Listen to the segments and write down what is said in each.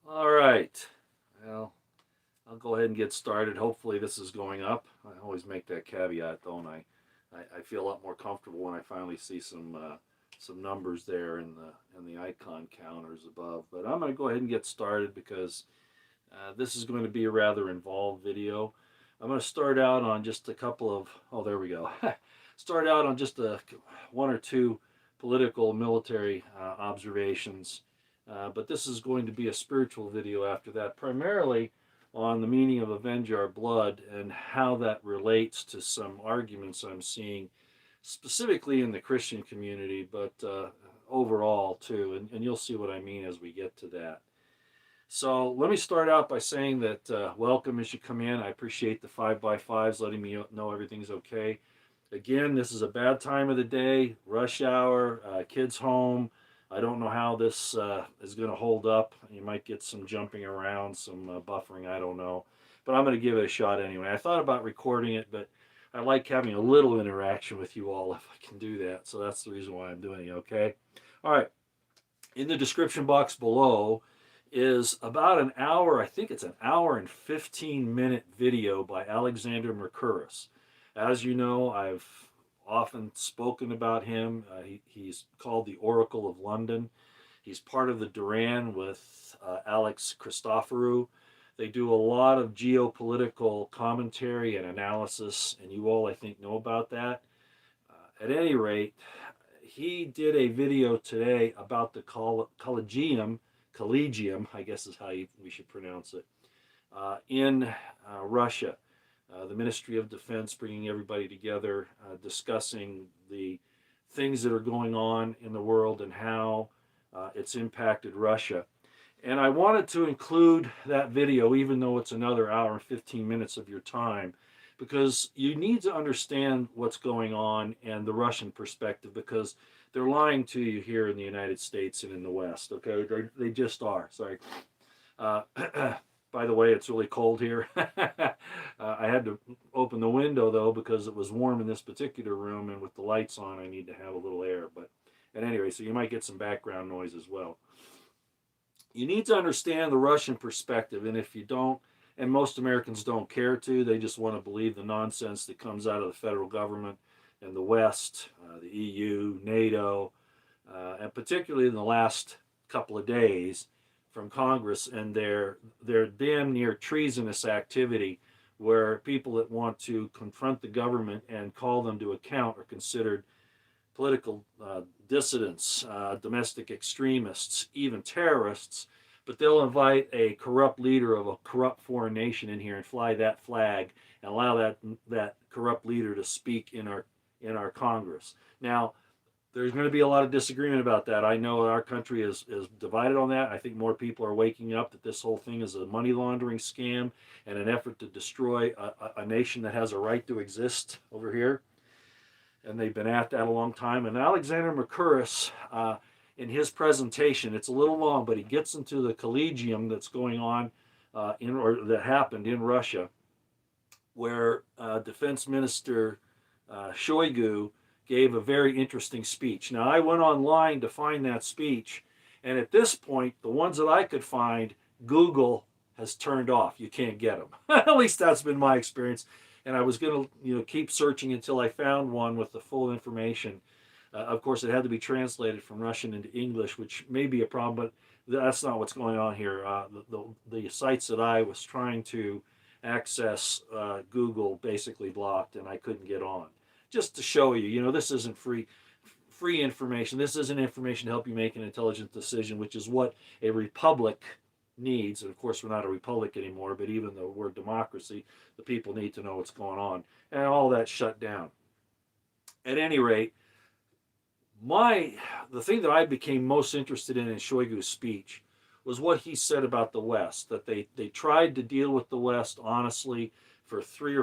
All right. Well, I'll go ahead and get started. Hopefully, this is going up. I always make that caveat, don't I? I feel a lot more comfortable when I finally see some numbers there in the icon counters above. But I'm going to go ahead and get started because this is going to be a rather involved video. I'm going to start out on just a couple of there we go. Start out on just one or two political military observations, but this is going to be a spiritual video after that, primarily on the meaning of avenge our blood and how that relates to some arguments I'm seeing specifically in the Christian community, but overall too. And you'll see what I mean as we get to that. So let me start out by saying that welcome as you come in. I appreciate the 5x5s letting me know everything's okay. Again, this is a bad time of the day, rush hour, kids home. I don't know how this is going to hold up. You might get some jumping around, some buffering, I don't know. But I'm going to give it a shot anyway. I thought about recording it, but I like having a little interaction with you all if I can do that. So that's the reason why I'm doing it, okay? All right. In the description box below is about an hour, I think it's an hour and 15-minute video by Alexander Mercouris. As you know, I've often spoken about him. He's called the Oracle of London. He's part of the Duran with Alex Christoforou. They do a lot of geopolitical commentary and analysis, and you all, I think, know about that. At any rate, he did a video today about the Collegium, I guess is how we should pronounce it, in Russia. The Ministry of Defense bringing everybody together, discussing the things that are going on in the world and how it's impacted Russia. And I wanted to include that video, even though it's another hour and 15 minutes of your time, because you need to understand what's going on and the Russian perspective, because they're lying to you here in the United States and in the West. Okay, they just are. Sorry. Uh, by the way, it's really cold here. I had to open the window though because it was warm in this particular room, and with the lights on, I need to have a little air. But at any rate, so you might get some background noise as well. You need to understand the Russian perspective, and if you don't, and most Americans don't care to, they just want to believe the nonsense that comes out of the federal government and the West, the EU, NATO, and particularly in the last couple of days from Congress and their damn near treasonous activity, where people that want to confront the government and call them to account are considered political dissidents, domestic extremists, even terrorists. But they'll invite a corrupt leader of a corrupt foreign nation in here and fly that flag and allow that corrupt leader to speak in our Congress. Now, there's going to be a lot of disagreement about that. I know our country is divided on that. I think more people are waking up that this whole thing is a money laundering scam and an effort to destroy a nation that has a right to exist over here. And they've been at that a long time. And Alexander Mercouris, in his presentation, it's a little long, but he gets into the Collegium that's going on or that happened in Russia, where Defense Minister Shoigu gave a very interesting speech. Now, I went online to find that speech, and at this point, the ones that I could find, Google has turned off. You can't get them. At least that's been my experience. And I was going to, keep searching until I found one with the full information. Of course, it had to be translated from Russian into English, which may be a problem, but that's not what's going on here. The sites that I was trying to access, Google basically blocked, and I couldn't get on. Just to show you, this isn't free information. This isn't information to help you make an intelligent decision, which is what a republic needs. And of course, we're not a republic anymore, but even though we're democracy, the people need to know what's going on. And all that shut down. At any rate, the thing that I became most interested in Shoigu's speech was what he said about the West, that they tried to deal with the West honestly for 3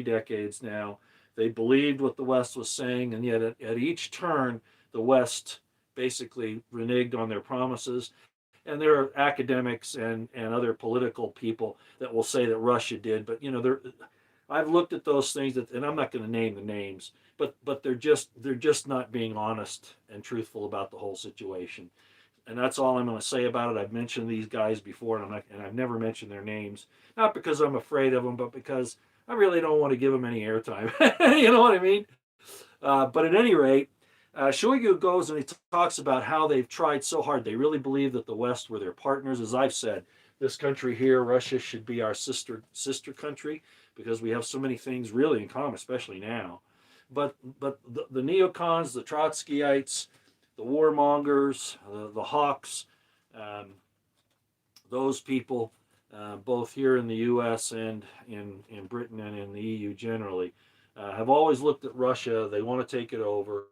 decades now. They believed what the West was saying, and yet at each turn, the West basically reneged on their promises. And there are academics and other political people that will say that Russia did, but I've looked at those things, and I'm not going to name the names, but they're just not being honest and truthful about the whole situation. And that's all I'm going to say about it. I've mentioned these guys before, and I've never mentioned their names, not because I'm afraid of them, but because I really don't want to give them any airtime. You know what I mean? But at any rate, Shoigu goes and he talks about how they've tried so hard. They really believe that the West were their partners. As I've said, this country here, Russia, should be our sister country because we have so many things really in common, especially now. But the neocons, the Trotskyites, the warmongers, the hawks, um, those people, both here in the U.S. and in Britain and in the EU generally, have always looked at Russia. They want to take it over,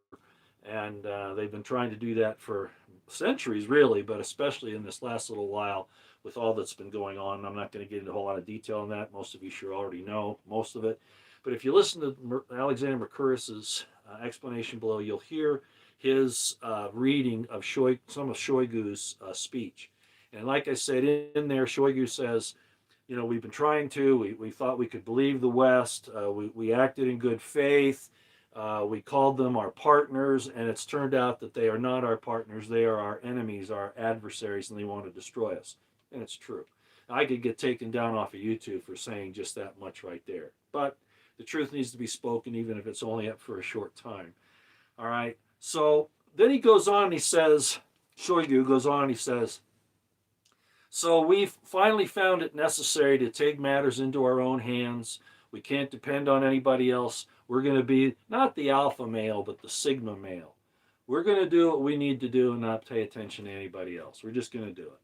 and they've been trying to do that for centuries, really, but especially in this last little while with all that's been going on. I'm not going to get into a whole lot of detail on that. Most of you sure already know most of it. But if you listen to Alexander Mercouris' explanation below, you'll hear his reading of some of Shoigu's speech. And like I said, in there, Shoigu says, you know, we've been trying to, we thought we could believe the West, we acted in good faith, we called them our partners, and it's turned out that they are not our partners, they are our enemies, our adversaries, and they want to destroy us. And it's true. I could get taken down off of YouTube for saying just that much right there. But the truth needs to be spoken, even if it's only up for a short time. All right. So then he goes on, he says, Shoigu goes on, he says, so we've finally found it necessary to take matters into our own hands. We can't depend on anybody else. We're going to be not the alpha male, but the sigma male. We're going to do what we need to do and not pay attention to anybody else. We're just going to do it.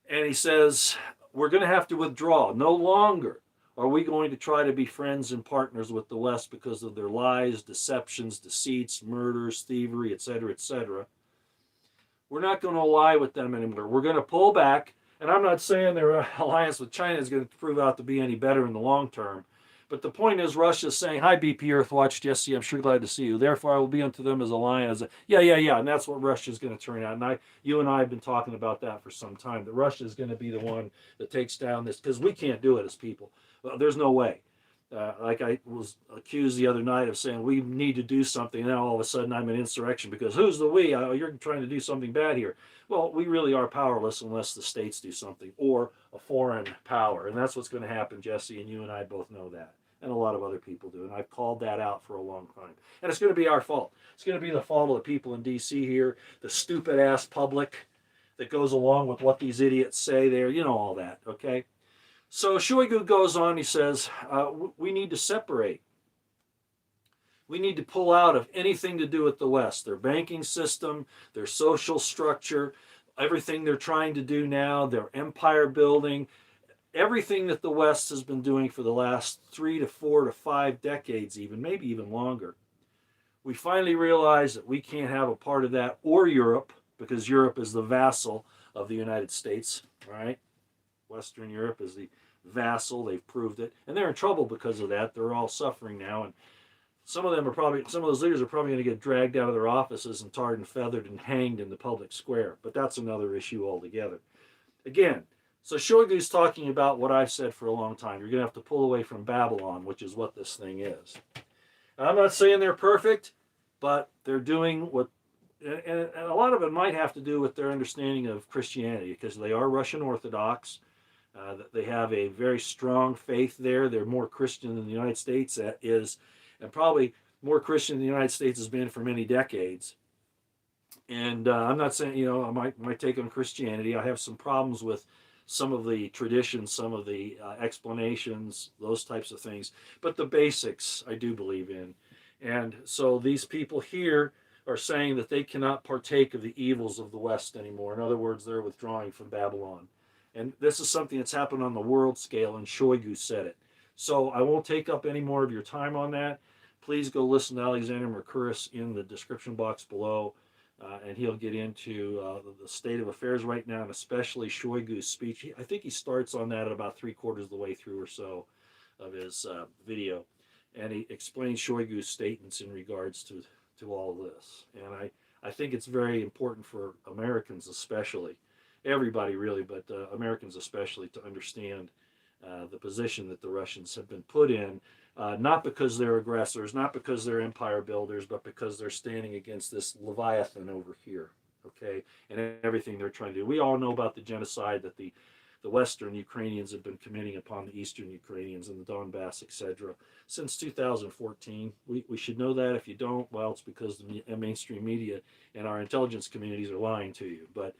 And he says, we're going to have to withdraw. No longer are we going to try to be friends and partners with the West because of their lies, deceptions, deceits, murders, thievery, etc., etc. We're not going to ally with them anymore. We're going to pull back. And I'm not saying their alliance with China is going to prove out to be any better in the long term. But the point is, Russia's saying, hi, BP Earthwatch, Jesse, I'm sure glad to see you. Therefore, I will be unto them as a lion. Yeah. And that's what Russia's going to turn out. And you and I have been talking about that for some time, that Russia is going to be the one that takes down this, because we can't do it as people. There's no way. Like I was accused the other night of saying we need to do something, and then all of a sudden I'm an insurrection because who's the we? You're trying to do something bad here. Well, we really are powerless unless the states do something or a foreign power, and that's what's going to happen, Jesse, and you and I both know that, and a lot of other people do, and I've called that out for a long time. And it's going to be our fault. It's going to be the fault of the people in D.C. here, the stupid-ass public that goes along with what these idiots say there, you know all that, okay? So Shoigu goes on, he says, we need to separate. We need to pull out of anything to do with the West, their banking system, their social structure, everything they're trying to do now, their empire building, everything that the West has been doing for the last 3 to 4 to 5 decades even, maybe even longer. We finally realize that we can't have a part of that, or Europe, because Europe is the vassal of the United States, right? Western Europe is the vassal. They've proved it, and they're in trouble because of that. They're all suffering now, and some of those leaders are probably going to get dragged out of their offices and tarred and feathered and hanged in the public square. But that's another issue altogether. Again, so Shoigu's talking about what I've said for a long time. You're going to have to pull away from Babylon, which is what this thing is. And I'm not saying they're perfect, but they're doing what, and a lot of it might have to do with their understanding of Christianity, because they are Russian Orthodox. They have a very strong faith there. They're more Christian than the United States is, and probably more Christian than the United States has been for many decades. And I'm not saying, my take on Christianity, I have some problems with some of the traditions, some of the explanations, those types of things. But the basics I do believe in. And so these people here are saying that they cannot partake of the evils of the West anymore. In other words, they're withdrawing from Babylon. And this is something that's happened on the world scale, and Shoigu said it. So I won't take up any more of your time on that. Please go listen to Alexander Mercouris in the description box below, and he'll get into the state of affairs right now, and especially Shoigu's speech. I think he starts on that at about 3/4 of the way through or so of his video, and he explains Shoigu's statements in regards to all of this. And I think it's very important for Americans especially, everybody really, but Americans especially, to understand the position that the Russians have been put in, not because they're aggressors, not because they're empire builders, but because they're standing against this Leviathan over here. okay, and everything they're trying to do. We all know about the genocide that the Western Ukrainians have been committing upon the Eastern Ukrainians and the Donbass, etc. since 2014. We should know that. If you don't, well, it's because the mainstream media and our intelligence communities are lying to you. But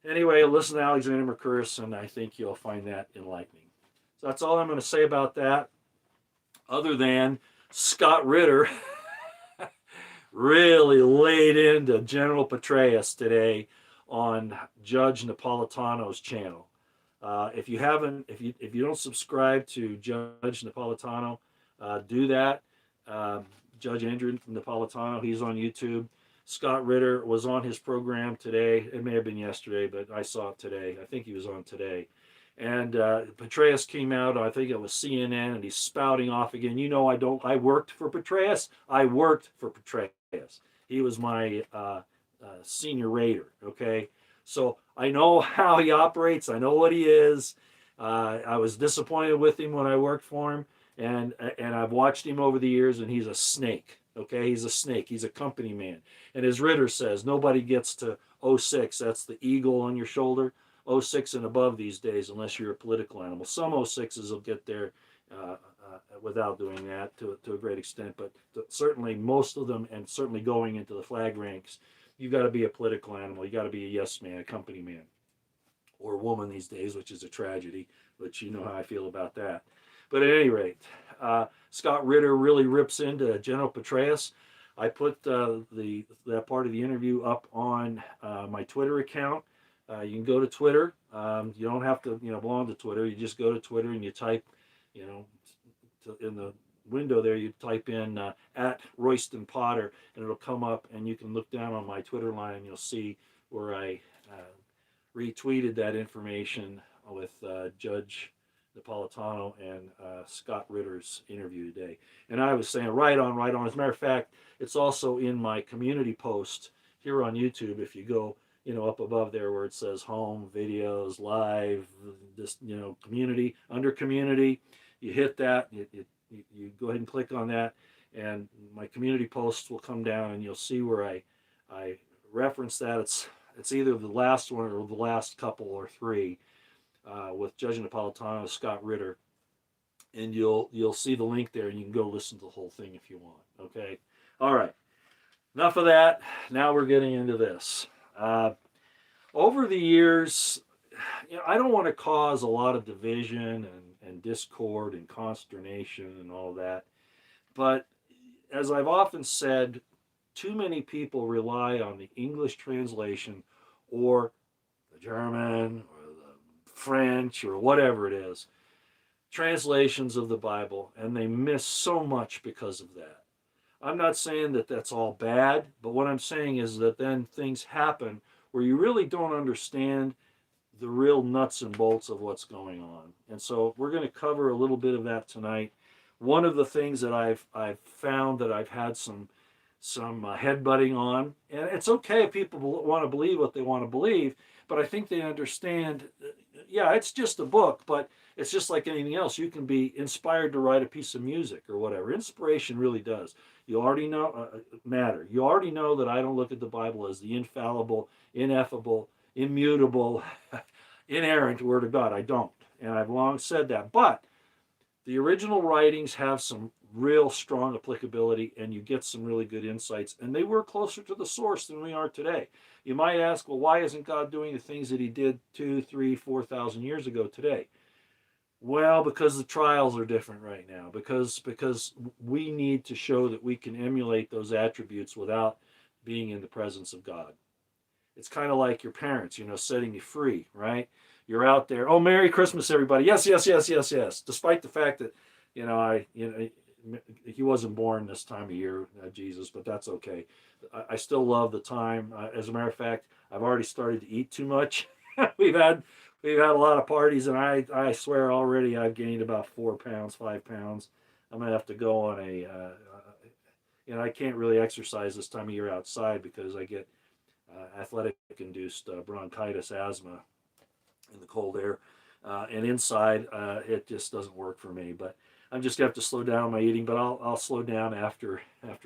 anyway, listen to Alexander Mercouris, and I think you'll find that enlightening. So that's all I'm going to say about that, other than Scott Ritter really laid into General Petraeus today on Judge Napolitano's channel. If you haven't, if you don't subscribe to Judge Napolitano, do that. Judge Andrew Napolitano, he's on YouTube. Scott Ritter was on his program today. It may have been yesterday, but I saw it today. I think he was on today. And Petraeus came out, I think it was CNN, and he's spouting off again. You know, I worked for Petraeus. I worked for Petraeus. He was my senior raider, okay? So I know how he operates. I know what he is. I was disappointed with him when I worked for him, and I've watched him over the years, and he's a snake, okay? He's a snake. He's a company man. And as Ritter says, nobody gets to '06. That's the eagle on your shoulder. '06 and above these days, unless you're a political animal. Some '06s will get there without doing that to a great extent, but certainly most of them, and certainly going into the flag ranks, you got to be a political animal. You got to be a yes man, a company man, or woman these days, which is a tragedy, but you know how I feel about that. But at any rate, Scott Ritter really rips into General Petraeus. I put that part of the interview up on my Twitter account. You can go to Twitter. You don't have to, belong to Twitter. You just go to Twitter and you type, in the window there, you type in at Royston Potter, and it'll come up, and you can look down on my Twitter line, and you'll see where I retweeted that information with Judge Napolitano and Scott Ritter's interview today. And I was saying, right on, right on. As a matter of fact, it's also in my community post here on YouTube. If you go up above there where it says home, videos, live, this, community, under community, you hit that, you go ahead and click on that, and my community posts will come down, and you'll see where I reference that. It's either the last one or the last couple or three with Judge Napolitano, Scott Ritter, and you'll see the link there, and you can go listen to the whole thing if you want. Okay, all right. Enough of that. Now we're getting into this. Over the years, I don't want to cause a lot of division and discord and consternation and all that. But as I've often said, too many people rely on the English translation or the German or the French or whatever it is, translations of the Bible, and they miss so much because of that. I'm not saying that that's all bad, but what I'm saying is that then things happen where you really don't understand the real nuts and bolts of what's going on. And so we're going to cover a little bit of that tonight. One of the things that I've found that I've had some headbutting on, and it's okay if people want to believe what they want to believe, but I think they understand, yeah, it's just a book, but it's just like anything else. You can be inspired to write a piece of music or whatever. Inspiration really does. You already know matter. You already know that I don't look at the Bible as the infallible, ineffable, immutable, inerrant Word of God. I don't, and I've long said that. But the original writings have some real strong applicability, and you get some really good insights, and they were closer to the source than we are today. You might ask, well, why isn't God doing the things that He did 2, 3, 4,000 years ago today? Well, because the trials are different right now, because we need to show that we can emulate those attributes without being in the presence of God. It's kind of like your parents, setting you free, right? You're out there. Oh, Merry Christmas, everybody! Yes, yes, yes, yes, yes. Despite the fact that, he wasn't born this time of year, Jesus, but that's okay. I still love the time. As a matter of fact, I've already started to eat too much. We've had a lot of parties, and I swear already I've gained about 4 pounds, 5 pounds. I'm gonna have to go on I can't really exercise this time of year outside because I get athletic-induced bronchitis, asthma in the cold air, and inside it just doesn't work for me. But I'm just gonna have to slow down my eating. But I'll slow down after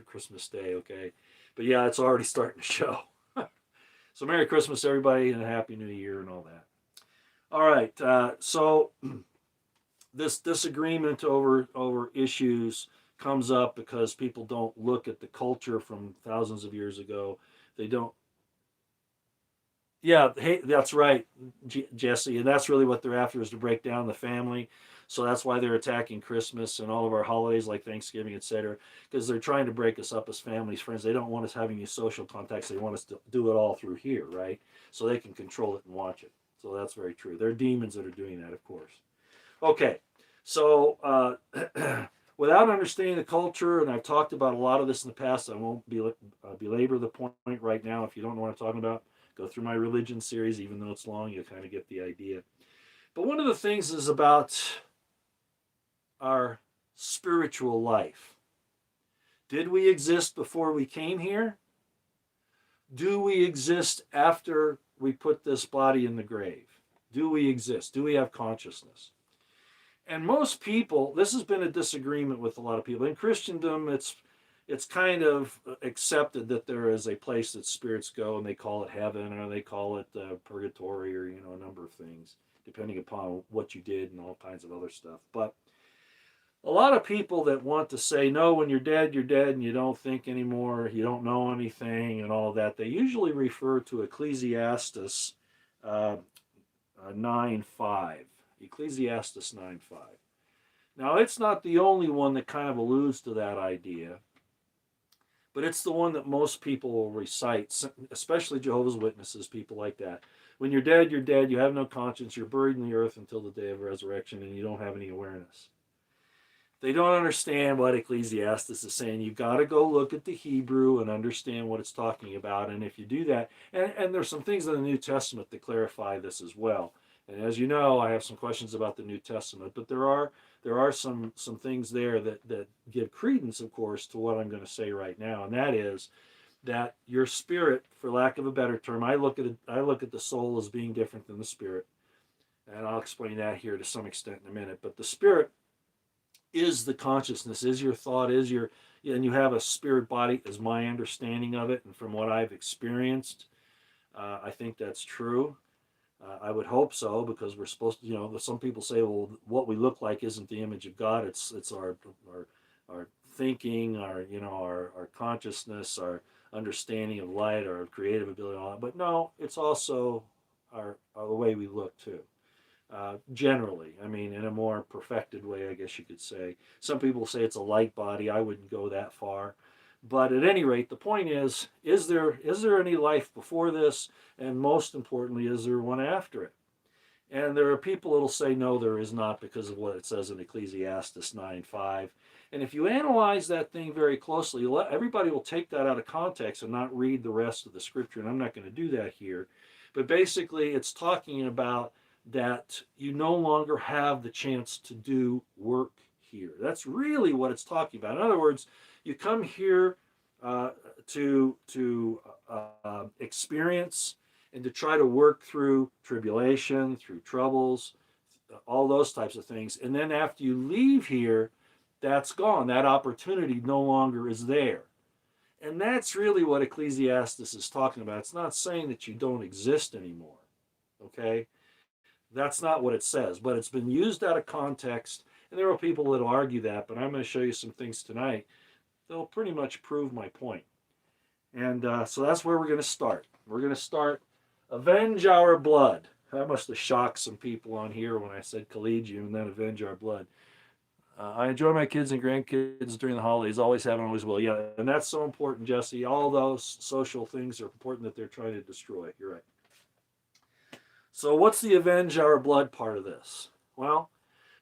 Christmas Day, okay? But yeah, it's already starting to show. So Merry Christmas, everybody, and a Happy New Year and all that. All right. So this disagreement over issues comes up because people don't look at the culture from thousands of years ago. They don't. Yeah, hey, that's right, Jesse, and that's really what they're after is to break down the family. So that's why they're attacking Christmas and all of our holidays like Thanksgiving, etc. Because they're trying to break us up as families, friends. They don't want us having these social contacts. They want us to do it all through here, right? So they can control it and watch it. So that's very true. They're demons that are doing that, of course. Okay, so without understanding the culture, and I've talked about a lot of this in the past, I won't belabor the point right now. If you don't know what I'm talking about, go through my religion series. Even though it's long, you'll kind of get the idea. But one of the things is about our spiritual life. Did we exist before we came here? Do we exist after we put this body in the grave? Do we exist? Do we have consciousness? And most people, this has been a disagreement with a lot of people. In Christendom, it's kind of accepted that there is a place that spirits go, and they call it heaven, or they call it purgatory, or a number of things, depending upon what you did and all kinds of other stuff. But a lot of people that want to say, no, when you're dead, and you don't think anymore, you don't know anything, and all that, they usually refer to Ecclesiastes uh, 9:5. Ecclesiastes 9:5. Now, it's not the only one that kind of alludes to that idea, but it's the one that most people will recite, especially Jehovah's Witnesses, people like that. When you're dead, you're dead. You have no conscience. You're buried in the earth until the day of resurrection, and you don't have any awareness. They don't understand what Ecclesiastes is saying. You've got to go look at the Hebrew and understand what it's talking about. And if you do that, and there's some things in the New Testament that clarify this as well. And as you know, I have some questions about the New Testament, but there are some things there that give credence, of course, to what I'm going to say right now, and that is that your spirit, for lack of a better term, I look at the soul as being different than the spirit, and I'll explain that here to some extent in a minute. But the spirit is the consciousness, is your thought, and you have a spirit body, is my understanding of it, and from what I've experienced, I think that's true. I would hope so, because we're supposed to, some people say, well, what we look like isn't the image of God. It's our thinking, our consciousness, our understanding of light, our creative ability, and all that. But no, it's also the way we look too. Generally, I mean, in a more perfected way, I guess you could say. Some people say it's a light body. I wouldn't go that far. But at any rate, the point is there any life before this? And most importantly, is there one after it? And there are people that'll say, no, there is not, because of what it says in Ecclesiastes 9:5. And if you analyze that thing very closely, everybody will take that out of context and not read the rest of the scripture. And I'm not going to do that here. But basically, it's talking about that you no longer have the chance to do work here. That's really what it's talking about. In other words, you come here to experience and to try to work through tribulation, through troubles, all those types of things. And then after you leave here, that's gone. That opportunity no longer is there. And that's really what Ecclesiastes is talking about. It's not saying that you don't exist anymore. Okay? That's not what it says, but it's been used out of context. And there are people that will argue that, but I'm going to show you some things tonight that'll pretty much prove my point. And so that's where we're going to start. We're going to start Avenge Our Blood. That must have shocked some people on here when I said Collegium and then Avenge Our Blood. I enjoy my kids and grandkids during the holidays. Always have and always will. Yeah, and that's so important, Jesse. All those social things are important that they're trying to destroy. You're right. So what's the Avenge Our Blood part of this? Well,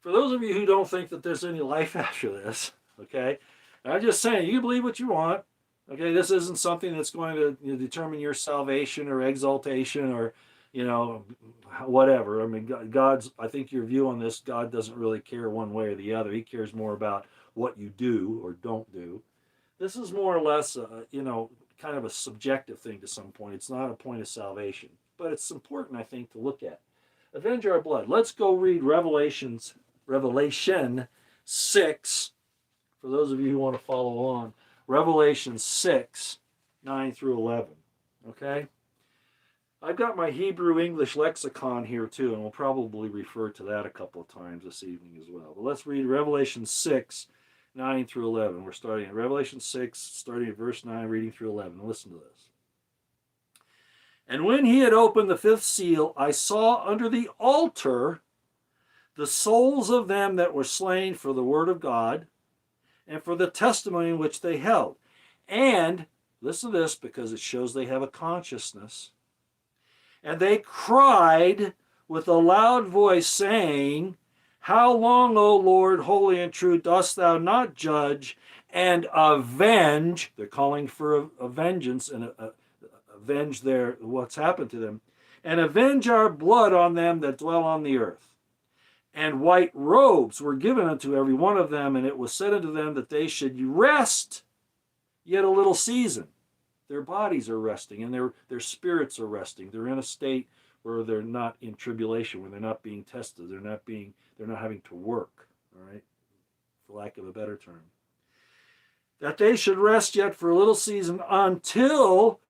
for those of you who don't think that there's any life after this, okay, I'm just saying, you can believe what you want. Okay, this isn't something that's going to determine your salvation or exaltation or, whatever. I mean, I think your view on this, God doesn't really care one way or the other. He cares more about what you do or don't do. This is more or less, kind of a subjective thing to some point. It's not a point of salvation. But it's important, I think, to look at. Avenge Our Blood. Let's go read Revelation 6, for those of you who want to follow along. Revelation 6, 9 through 11. Okay? I've got my Hebrew English lexicon here too, and we'll probably refer to that a couple of times this evening as well. But let's read Revelation 6, 9 through 11. We're starting at Revelation 6, starting at verse 9, reading through 11. Listen to this. And when he had opened the fifth seal, I saw under the altar the souls of them that were slain for the word of God and for the testimony which they held. And, listen to this because it shows they have a consciousness. And they cried with a loud voice, saying, How long, O Lord, holy and true, dost thou not judge and avenge? They're calling for a vengeance and avenge what's happened to them. And avenge our blood on them that dwell on the earth. And white robes were given unto every one of them, and it was said unto them that they should rest yet a little season. Their bodies are resting, and their spirits are resting. They're in a state where they're not in tribulation, where they're not being tested, they're not having to work, all right, for lack of a better term. That they should rest yet for a little season until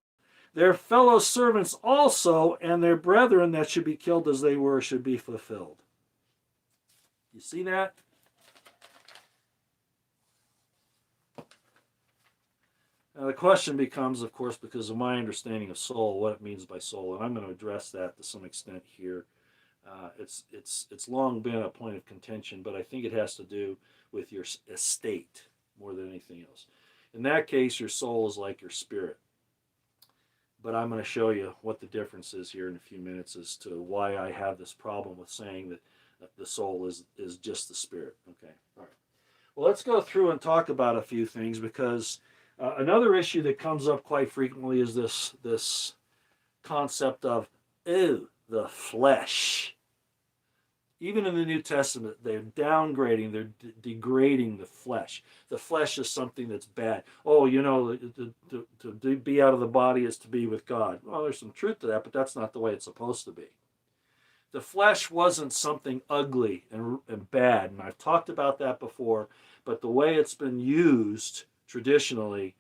their fellow servants also and their brethren that should be killed as they were should be fulfilled. You see that? Now the question becomes, of course, because of my understanding of soul, what it means by soul, and I'm going to address that to some extent here. It's long been a point of contention, but I think it has to do with your estate more than anything else. In that case, your soul is like your spirit. But I'm going to show you what the difference is here in a few minutes as to why I have this problem with saying that the soul is just the spirit. Okay, all right. Well, let's go through and talk about a few things because another issue that comes up quite frequently is this concept of, the flesh. Even in the New Testament, they're downgrading, they're degrading the flesh. The flesh is something that's bad. Oh, to be out of the body is to be with God. Well, there's some truth to that, but that's not the way it's supposed to be. The flesh wasn't something ugly and bad, and I've talked about that before, but the way it's been used traditionally,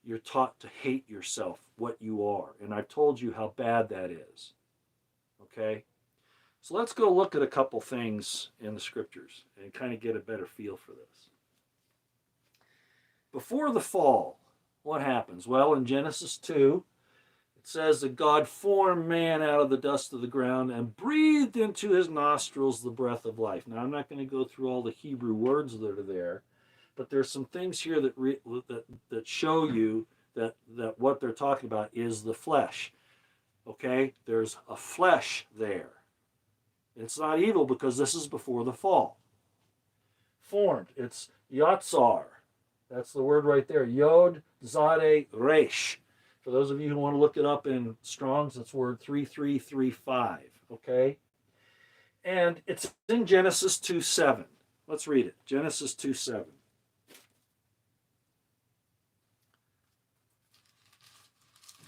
you're taught to hate yourself, what you are, and I've told you how bad that is. Okay? So let's go look at a couple things in the scriptures and kind of get a better feel for this. Before the fall, what happens? Well, in Genesis 2, it says that God formed man out of the dust of the ground and breathed into his nostrils the breath of life. Now, I'm not going to go through all the Hebrew words that are there, but there's some things here that show you that what they're talking about is the flesh. Okay? There's a flesh there. It's not evil because this is before the fall. Formed. It's yatsar. That's the word right there. Yod, Zade, Resh. For those of you who want to look it up in Strong's, it's word 3335. Okay? And it's in Genesis 2:7. Let's read it. Genesis 2:7.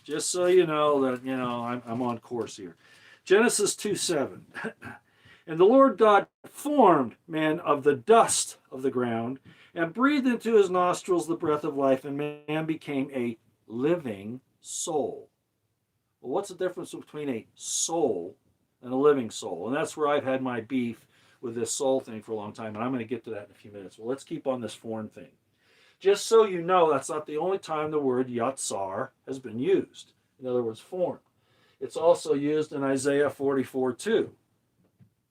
Just so you know that, I'm on course here. Genesis 2:7. And the Lord God formed man of the dust of the ground and breathed into his nostrils the breath of life, and man became a living soul. Well, what's the difference between a soul and a living soul? And that's where I've had my beef with this soul thing for a long time, and I'm going to get to that in a few minutes. Well, let's keep on this form thing. Just so you know, that's not the only time the word yatsar has been used. In other words, form. It's also used in Isaiah 44:2.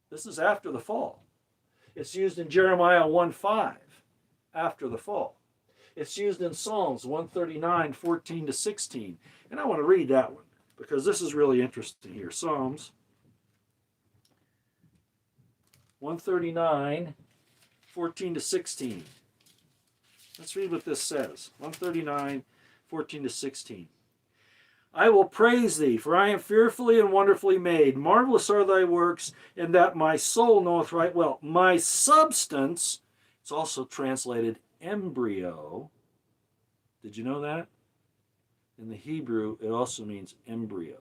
This is after the fall. It's used in Jeremiah 1:5, after the fall. It's used in Psalms 139:14-16. And I want to read that one because this is really interesting here. Psalms 139:14-16. Let's read what this says. 139:14-16. I will praise thee, for I am fearfully and wonderfully made. Marvelous are thy works, in that my soul knoweth right well. My substance, it's also translated embryo. Did you know that? In the Hebrew, it also means embryo.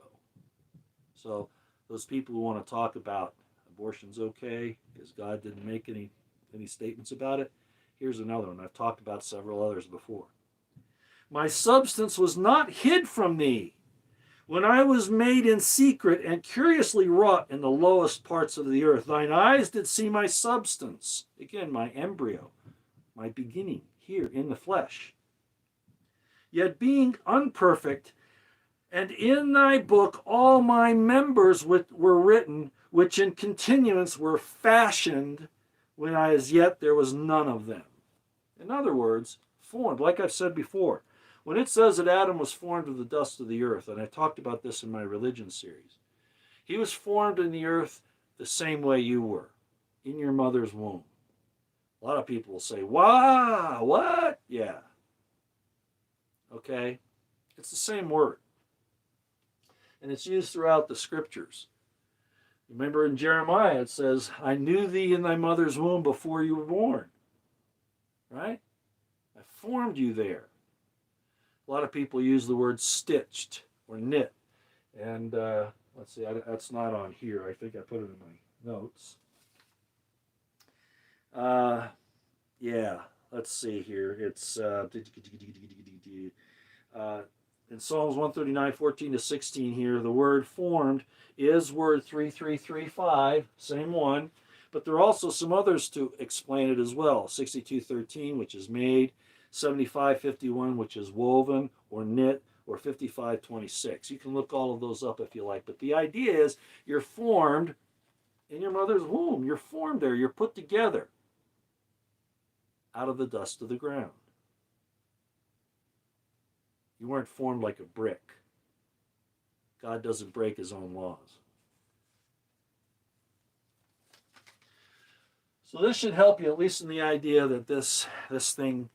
So those people who want to talk about abortion's okay, because God didn't make any statements about it, here's another one. I've talked about several others before. My substance was not hid from thee, When I was made in secret and curiously wrought in the lowest parts of the earth, thine eyes did see my substance. Again, my embryo, my beginning here in the flesh. Yet being unperfect, and in thy book all my members were written, which in continuance were fashioned, when as yet there was none of them. In other words, formed, like I've said before. When it says that Adam was formed of the dust of the earth, and I talked about this in my religion series, he was formed in the earth the same way you were, in your mother's womb. A lot of people will say, wow, what? Yeah. Okay? It's the same word. And it's used throughout the scriptures. Remember in Jeremiah it says, I knew thee in thy mother's womb before you were born. Right? I formed you there. A lot of people use the word stitched or knit. And let's see, that's not on here. I think I put it in my notes. Yeah, let's see here. It's in Psalms 139, 14 to 16 here, the word formed is word 3335, same one, but there are also some others to explain it as well. 62:13, which is made, 75:51, which is woven or knit, or 55:26. You can look all of those up if you like, but the idea is you're formed in your mother's womb. You're formed there. You're put together out of the dust of the ground. You weren't formed like a brick. God doesn't break his own laws. So this should help you at least in the idea that this thing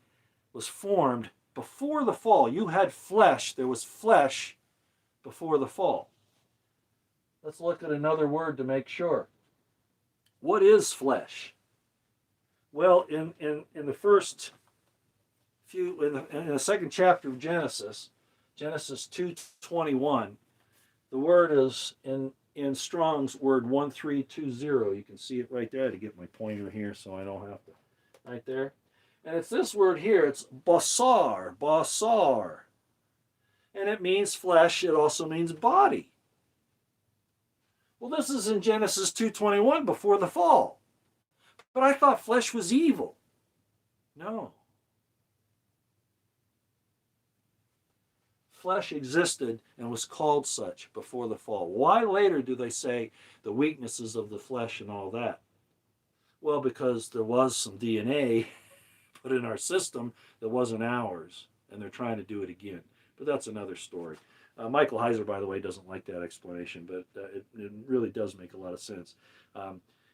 was formed before the fall. You had flesh. There was flesh before the fall. Let's look at another word to make sure. What is flesh? Well, in the first few, in the second chapter of Genesis, Genesis 2:21, the word is in Strong's word 1320. You can see it right there. To get my pointer here so I don't have to. Right there. And it's this word here. It's basar, basar. And it means flesh. It also means body. Well, this is in Genesis 2:21 before the fall. But I thought flesh was evil. No. Flesh existed and was called such before the fall. Why later do they say the weaknesses of the flesh and all that? Well, because there was some DNA put in our system that wasn't ours, and they're trying to do it again. But that's another story. Michael Heiser, by the way, doesn't like that explanation, but it really does make a lot of sense.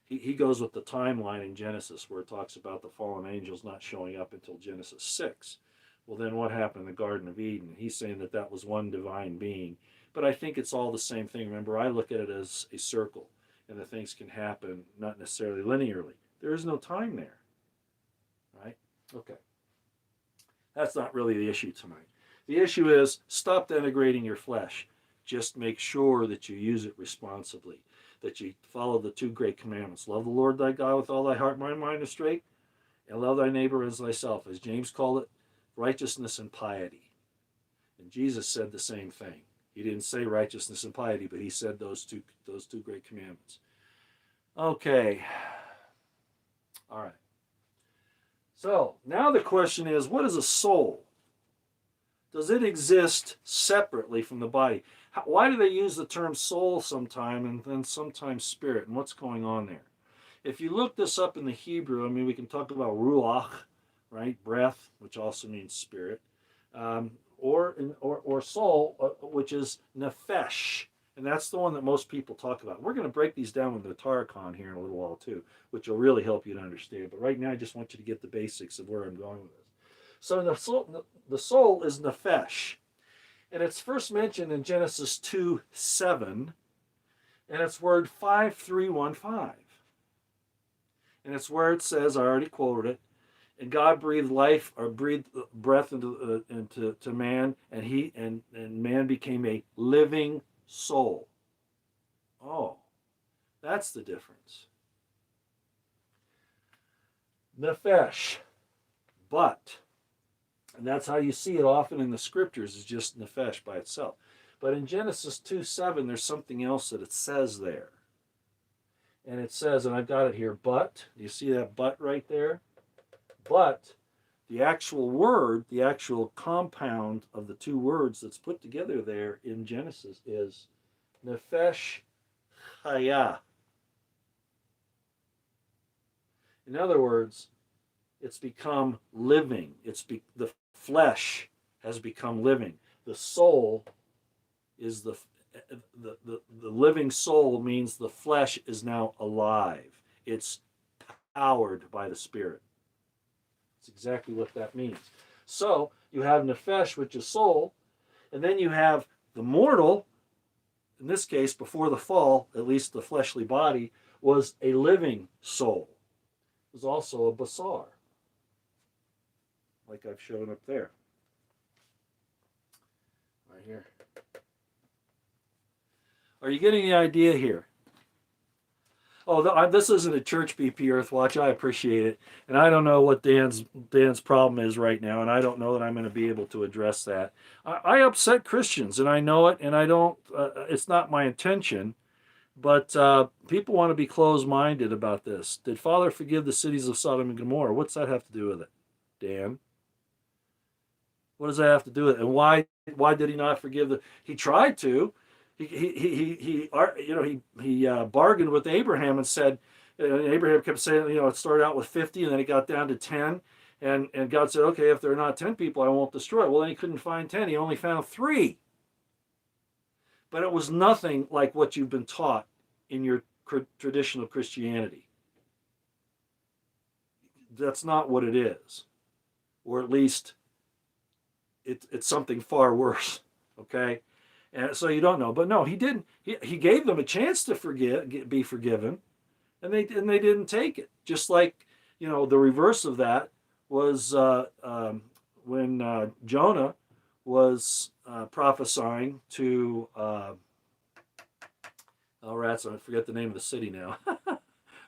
He goes with the timeline in Genesis where it talks about the fallen angels not showing up until Genesis 6. Well, then what happened in the Garden of Eden? He's saying that that was one divine being. But I think it's all the same thing. Remember, I look at it as a circle, and the things can happen not necessarily linearly. There is no time there. Right? Okay. That's not really the issue tonight. The issue is stop denigrating your flesh. Just make sure that you use it responsibly, that you follow the two great commandments. Love the Lord thy God with all thy heart, mind, and strength, and love thy neighbor as thyself. As James called it, righteousness and piety. And Jesus said the same thing. He didn't say righteousness and piety, but he said those two great commandments. Okay. All right. So now the question is, what is a soul? Does it exist separately from the body? Why do they use the term soul sometime and then sometimes spirit? And what's going on there? If you look this up in the Hebrew, I mean, we can talk about ruach, right? Breath, which also means spirit, or soul, which is nephesh, and that's the one that most people talk about. We're going to break these down with the Tarkon here in a little while too, which will really help you to understand. But right now, I just want you to get the basics of where I'm going with this. So the soul is nephesh, and it's first mentioned in Genesis 2:7, and it's word 5315, and it's where it says, I already quoted it, and God breathed life or breathed breath into man, and man became a living soul. Oh, that's the difference. Nephesh, but, and that's how you see it often in the scriptures, is just nephesh by itself. But in Genesis 2:7, there's something else that it says there. And it says, and I've got it here, but, do you see that but right there? But the actual word, the actual compound of the two words that's put together there in Genesis is nefesh chaya. In other words, it's become living. The flesh has become living. The soul is the living soul means the flesh is now alive. It's powered by the Spirit. That's exactly what that means. So you have nefesh, which is soul, and then you have the mortal. In this case, before the fall, at least the fleshly body was a living soul. It was also a basar, like I've shown up there. Right here. Are you getting the idea here? Oh, this isn't a church BP Earthwatch. I appreciate it. And I don't know what Dan's problem is right now, and I don't know that I'm going to be able to address that. I upset Christians, and I know it, and I don't, it's not my intention, but people want to be closed-minded about this. Did Father forgive the cities of Sodom and Gomorrah? What's that have to do with it, Dan? What does that have to do with it? And why did he not forgive he tried to. He bargained with Abraham and said, Abraham kept saying, it started out with 50 and then it got down to 10. And God said, okay, if there are not 10 people, I won't destroy it. Well, then he couldn't find 10. He only found 3. But it was nothing like what you've been taught in your traditional Christianity. That's not what it is. Or at least it's something far worse, okay? And so you don't know, but no, he didn't. He gave them a chance to be forgiven, and they didn't take it. Just like the reverse of that was when Jonah was prophesying to rats. I forget the name of the city now,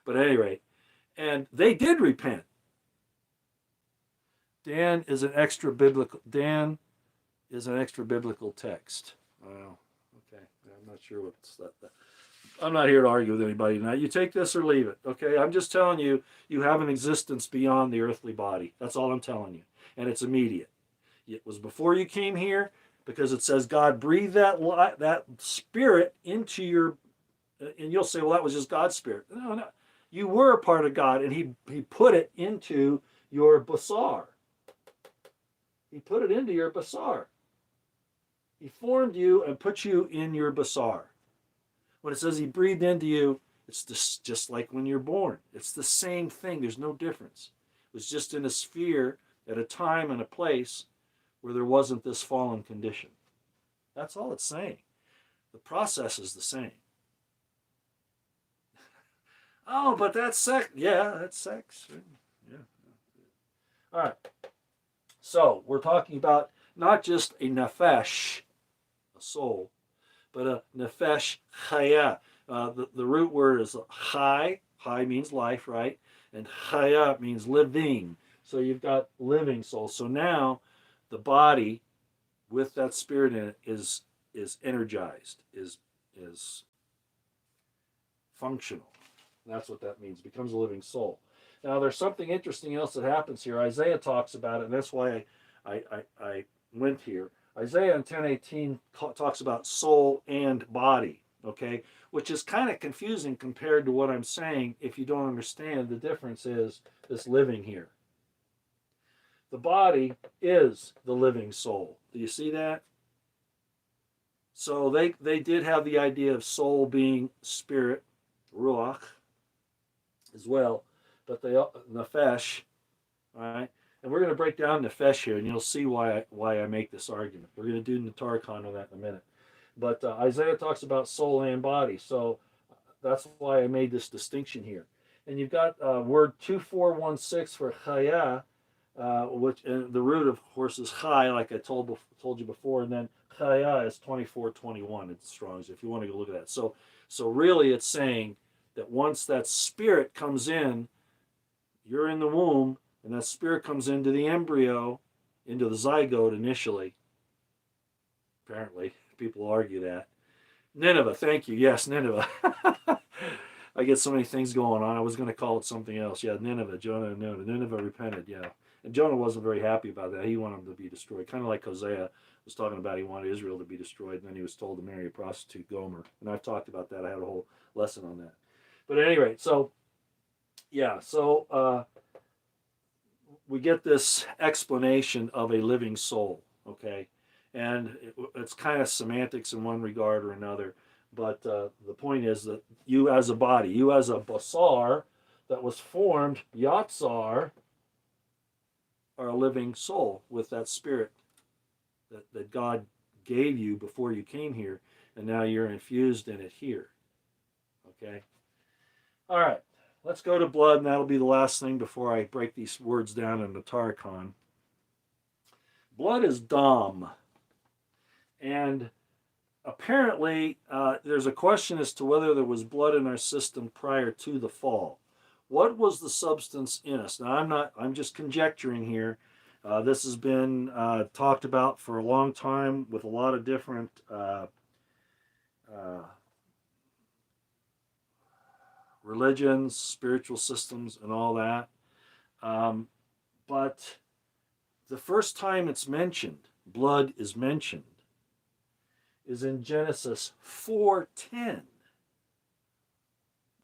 but at any rate, and they did repent. Dan is an extra biblical text. Well, okay. I'm not sure what's that. I'm not here to argue with anybody tonight. You take this or leave it, okay? I'm just telling you, you have an existence beyond the earthly body. That's all I'm telling you. And it's immediate. It was before you came here, because it says God breathed that spirit into your, and you'll say, well, that was just God's spirit. No. You were a part of God, and he put it into your basar. He put it into your basar. He formed you and put you in your basar. When it says he breathed into you, it's just like when you're born. It's the same thing. There's no difference. It was just in a sphere at a time and a place where there wasn't this fallen condition. That's all it's saying. The process is the same. Oh, but that's sex. Yeah, that's sex. Yeah. All right. So we're talking about not just a nefesh, a soul, but a nefesh chaya. The root word is chai. Chai means life, right? And chaya means living. So you've got living soul. So now the body with that spirit in it is energized, is functional. That's what that means. It becomes a living soul. Now there's something interesting else that happens here. Isaiah talks about it, and that's why I went here. Isaiah in 10:18 talks about soul and body, okay? Which is kind of confusing compared to what I'm saying if you don't understand the difference is this living here. The body is the living soul. Do you see that? So they did have the idea of soul being spirit, ruach, as well, but they nefesh, all right? And we're going to break down nefesh here, and you'll see why I make this argument. We're going to do Natarkon on that in a minute. But Isaiah talks about soul and body, so that's why I made this distinction here. And you've got word 2416 for chaya, which the root, of course, is chai, like I told you before, and then chaya is 2421. It's Strong's, if you want to go look at that. So really it's saying that once that spirit comes in, you're in the womb, and that spirit comes into the embryo, into the zygote initially, apparently, people argue that. Nineveh, thank you. Yes, Nineveh. I get so many things going on. I was going to call it something else. Yeah, Nineveh, Jonah and Nineveh. Nineveh repented, yeah. And Jonah wasn't very happy about that. He wanted them to be destroyed. Kind of like Hosea was talking about, he wanted Israel to be destroyed, and then he was told to marry a prostitute, Gomer. And I've talked about that. I had a whole lesson on that. But at any rate, so, yeah, so we get this explanation of a living soul, okay? And it's kind of semantics in one regard or another. But the point is that you as a body, you as a basar that was formed, yatsar, are a living soul with that spirit that God gave you before you came here, and now you're infused in it here. Okay? All right. Let's go to blood, and that'll be the last thing before I break these words down in the Tarkon. Blood is dam. And apparently, there's a question as to whether there was blood in our system prior to the fall. What was the substance in us? Now, I'm just conjecturing here. This has been talked about for a long time with a lot of different religions, spiritual systems, and all that. But the first time it's mentioned, blood is mentioned, is in Genesis 4:10,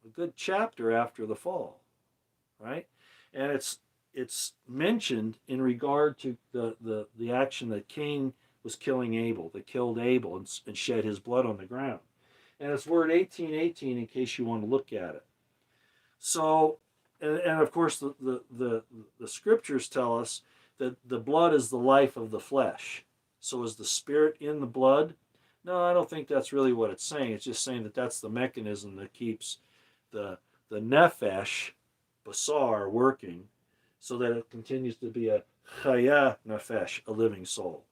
a good chapter after the fall, right? And it's mentioned in regard to the action that Cain was killing Abel, that killed Abel and shed his blood on the ground. And it's word 18:18 in case you want to look at it. So, and of course the scriptures tell us that the blood is the life of the flesh. So is the spirit in the blood? No, I don't think that's really what it's saying. It's just saying that that's the mechanism that keeps the nefesh, basar, working, so that it continues to be a chaya nefesh, a living soul.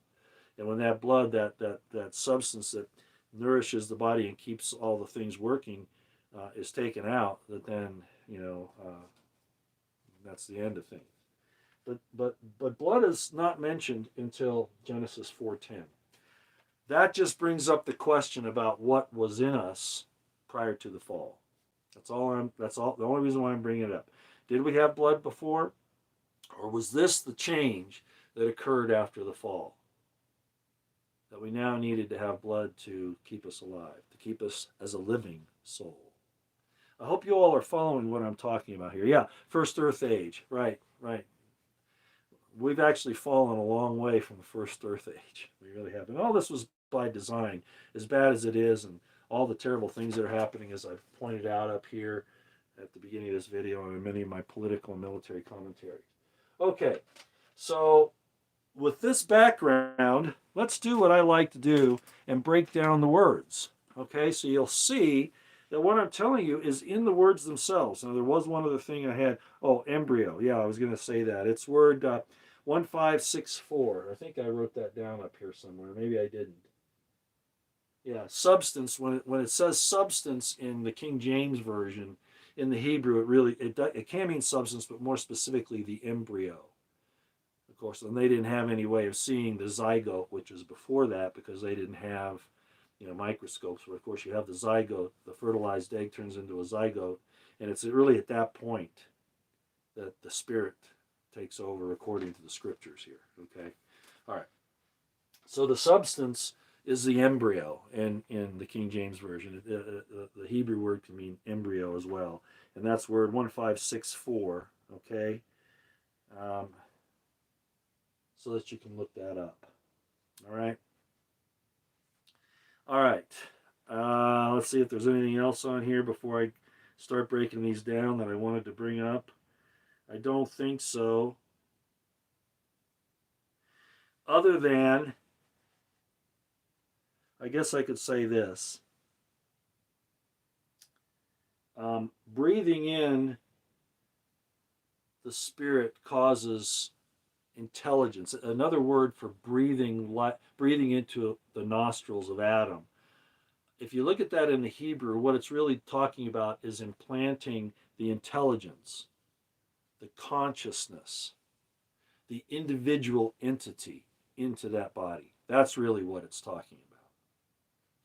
And when that blood, that substance that nourishes the body and keeps all the things working, is taken out, that then that's the end of things. But blood is not mentioned until Genesis 4:10. That just brings up the question about what was in us prior to the fall. That's all. The only reason why I'm bringing it up. Did we have blood before, or was this the change that occurred after the fall? That we now needed to have blood to keep us alive, to keep us as a living soul. I hope you all are following what I'm talking about here. Yeah, first Earth age. Right. We've actually fallen a long way from the first Earth age. We really have. And all this was by design, as bad as it is, and all the terrible things that are happening, as I've pointed out up here at the beginning of this video and in many of my political and military commentaries. Okay, so with this background, let's do what I like to do and break down the words. Okay, so you'll see that what I'm telling you is in the words themselves. Now, there was one other thing I had. Oh, embryo. Yeah, I was going to say that. It's word 1564. I think I wrote that down up here somewhere. Maybe I didn't. Yeah, substance. When it says substance in the King James Version, in the Hebrew, it can mean substance, but more specifically the embryo. Of course, and they didn't have any way of seeing the zygote, which was before that, because they didn't have microscopes. But of course, you have the zygote. The fertilized egg turns into a zygote, and it's really at that point that the spirit takes over, according to the scriptures here. Okay, all right. So the substance is the embryo in the King James Version. The Hebrew word can mean embryo as well, and that's word 1564. Okay, so that you can look that up. All right. All right. Let's see if there's anything else on here before I start breaking these down that I wanted to bring up. I don't think so. Other than, I guess I could say this. Breathing in the spirit causes intelligence. Another word for breathing into the nostrils of Adam. If you look at that in the Hebrew, what it's really talking about is implanting the intelligence, the consciousness, the individual entity into that body. That's really what it's talking about.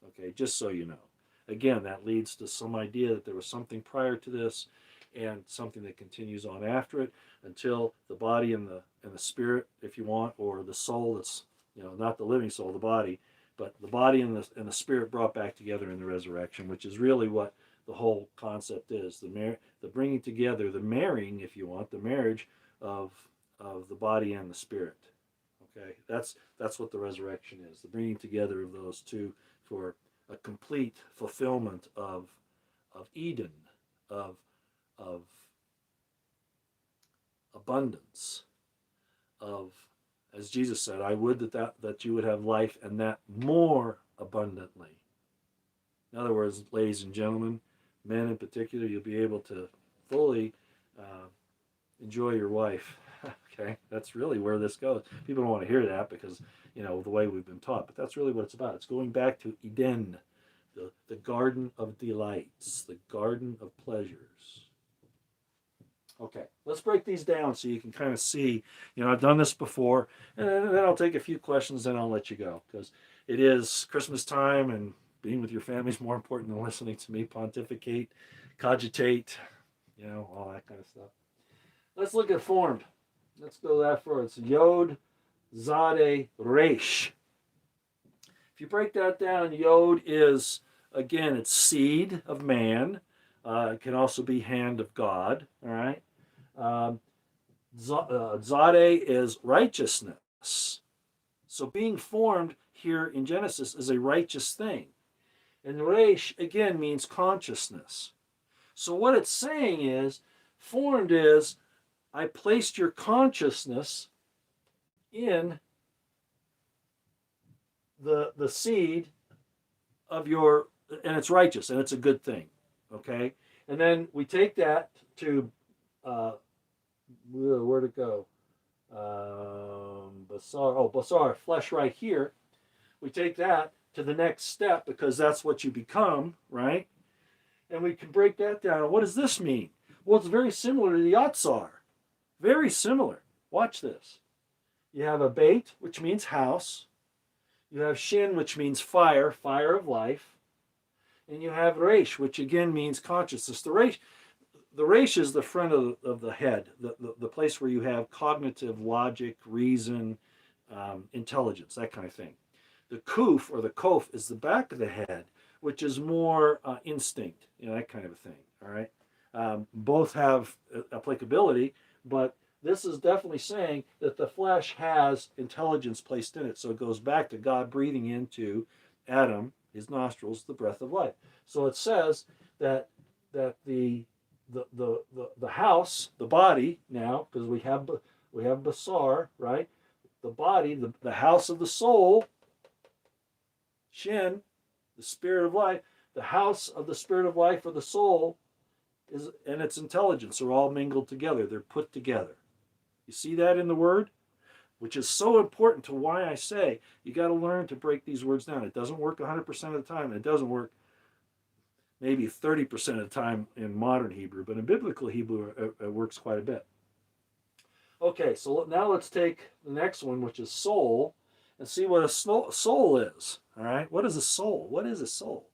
Okay, just so you know. Again, that leads to some idea that there was something prior to this and something that continues on after it until the body and the spirit, if you want, or the soul that's, not the living soul, the body, but the body and the spirit brought back together in the resurrection, which is really what the whole concept is. The bringing together, the marrying, if you want, the marriage of the body and the spirit. Okay, that's what the resurrection is, the bringing together of those two for a complete fulfillment of Eden, of of abundance, of, as Jesus said, I would that you would have life and that more abundantly. In other words, ladies and gentlemen, men in particular, you'll be able to fully enjoy your wife. Okay, that's really where this goes. People don't want to hear that because, the way we've been taught, but that's really what it's about. It's going back to Eden, the garden of delights, the garden of pleasures. Okay, let's break these down so you can kind of see. I've done this before, and then I'll take a few questions, and I'll let you go because it is Christmas time, and being with your family is more important than listening to me pontificate, cogitate, all that kind of stuff. Let's look at formed. Let's go that far. It's Yod, Zade, Resh. If you break that down, Yod is, again, it's seed of man. It can also be hand of God. All right. Zade is righteousness. So being formed here in Genesis is a righteous thing. And Resh, again, means consciousness. So what it's saying is, formed is, I placed your consciousness in the seed of your, and it's righteous, and it's a good thing. Okay? And then we take that to, where'd it go? Basar, flesh right here. We take that to the next step because that's what you become, right? And we can break that down. What does this mean? Well, it's very similar to the Yatsar. Very similar. Watch this. You have a bait, which means house. You have shin, which means fire, fire of life. And you have resh, which again means consciousness. The resh is the front of the head, the place where you have cognitive logic, reason, intelligence, that kind of thing. The kuf or the kof is the back of the head, which is more instinct, that kind of a thing. All right. Both have applicability, but this is definitely saying that the flesh has intelligence placed in it. So it goes back to God breathing into Adam, his nostrils, the breath of life. So it says that the house, the body now, because we have basar, right? The body, the house of the soul, shin, the spirit of life, the house of the spirit of life or the soul is, and its intelligence are all mingled together. They're put together. You see that in the word? Which is so important to why I say you got to learn to break these words down. It doesn't work 100% of the time. It doesn't work maybe 30% of the time in modern Hebrew, but in biblical Hebrew it works quite a bit. Okay, so now let's take the next one, which is soul, and see what a soul is. All right, what is a soul? What is a soul?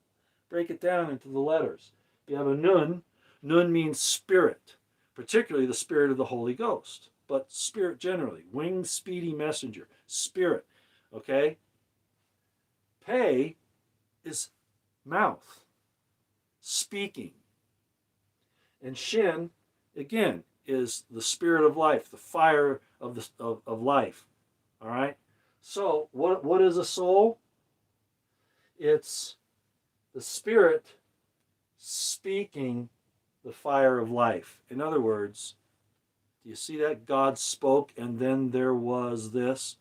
Break it down into the letters. You have a nun. Nun means spirit, particularly the spirit of the Holy Ghost, but spirit generally. Winged, speedy messenger, spirit. Okay? Pei is mouth, speaking. And shin, again, is the spirit of life, the fire of life. All right? So, what is a soul? It's the spirit speaking the fire of life. In other words, do you see that? God spoke and then there was this.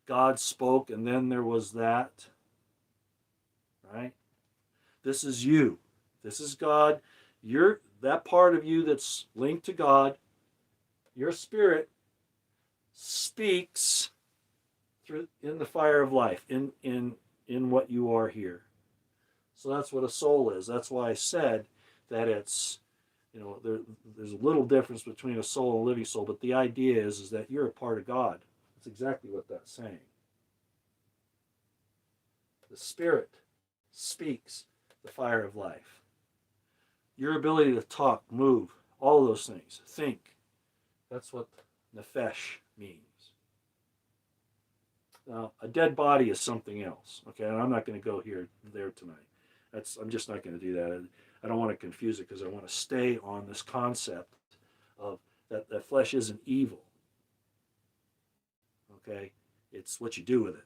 God spoke and then there was that. Right? This is you. This is God. You're that part of you that's linked to God. Your spirit speaks through in the fire of life, in what you are here. So that's what a soul is. That's why I said that it's, there's a little difference between a soul and a living soul, but the idea is that you're a part of God. That's exactly what that's saying. The spirit speaks the fire of life. Your ability to talk, move, all of those things, think. That's what nefesh means. Now, a dead body is something else. Okay, and I'm not going to go there tonight. I'm just not going to do that. I don't want to confuse it because I want to stay on this concept of that flesh isn't evil. Okay, it's what you do with it.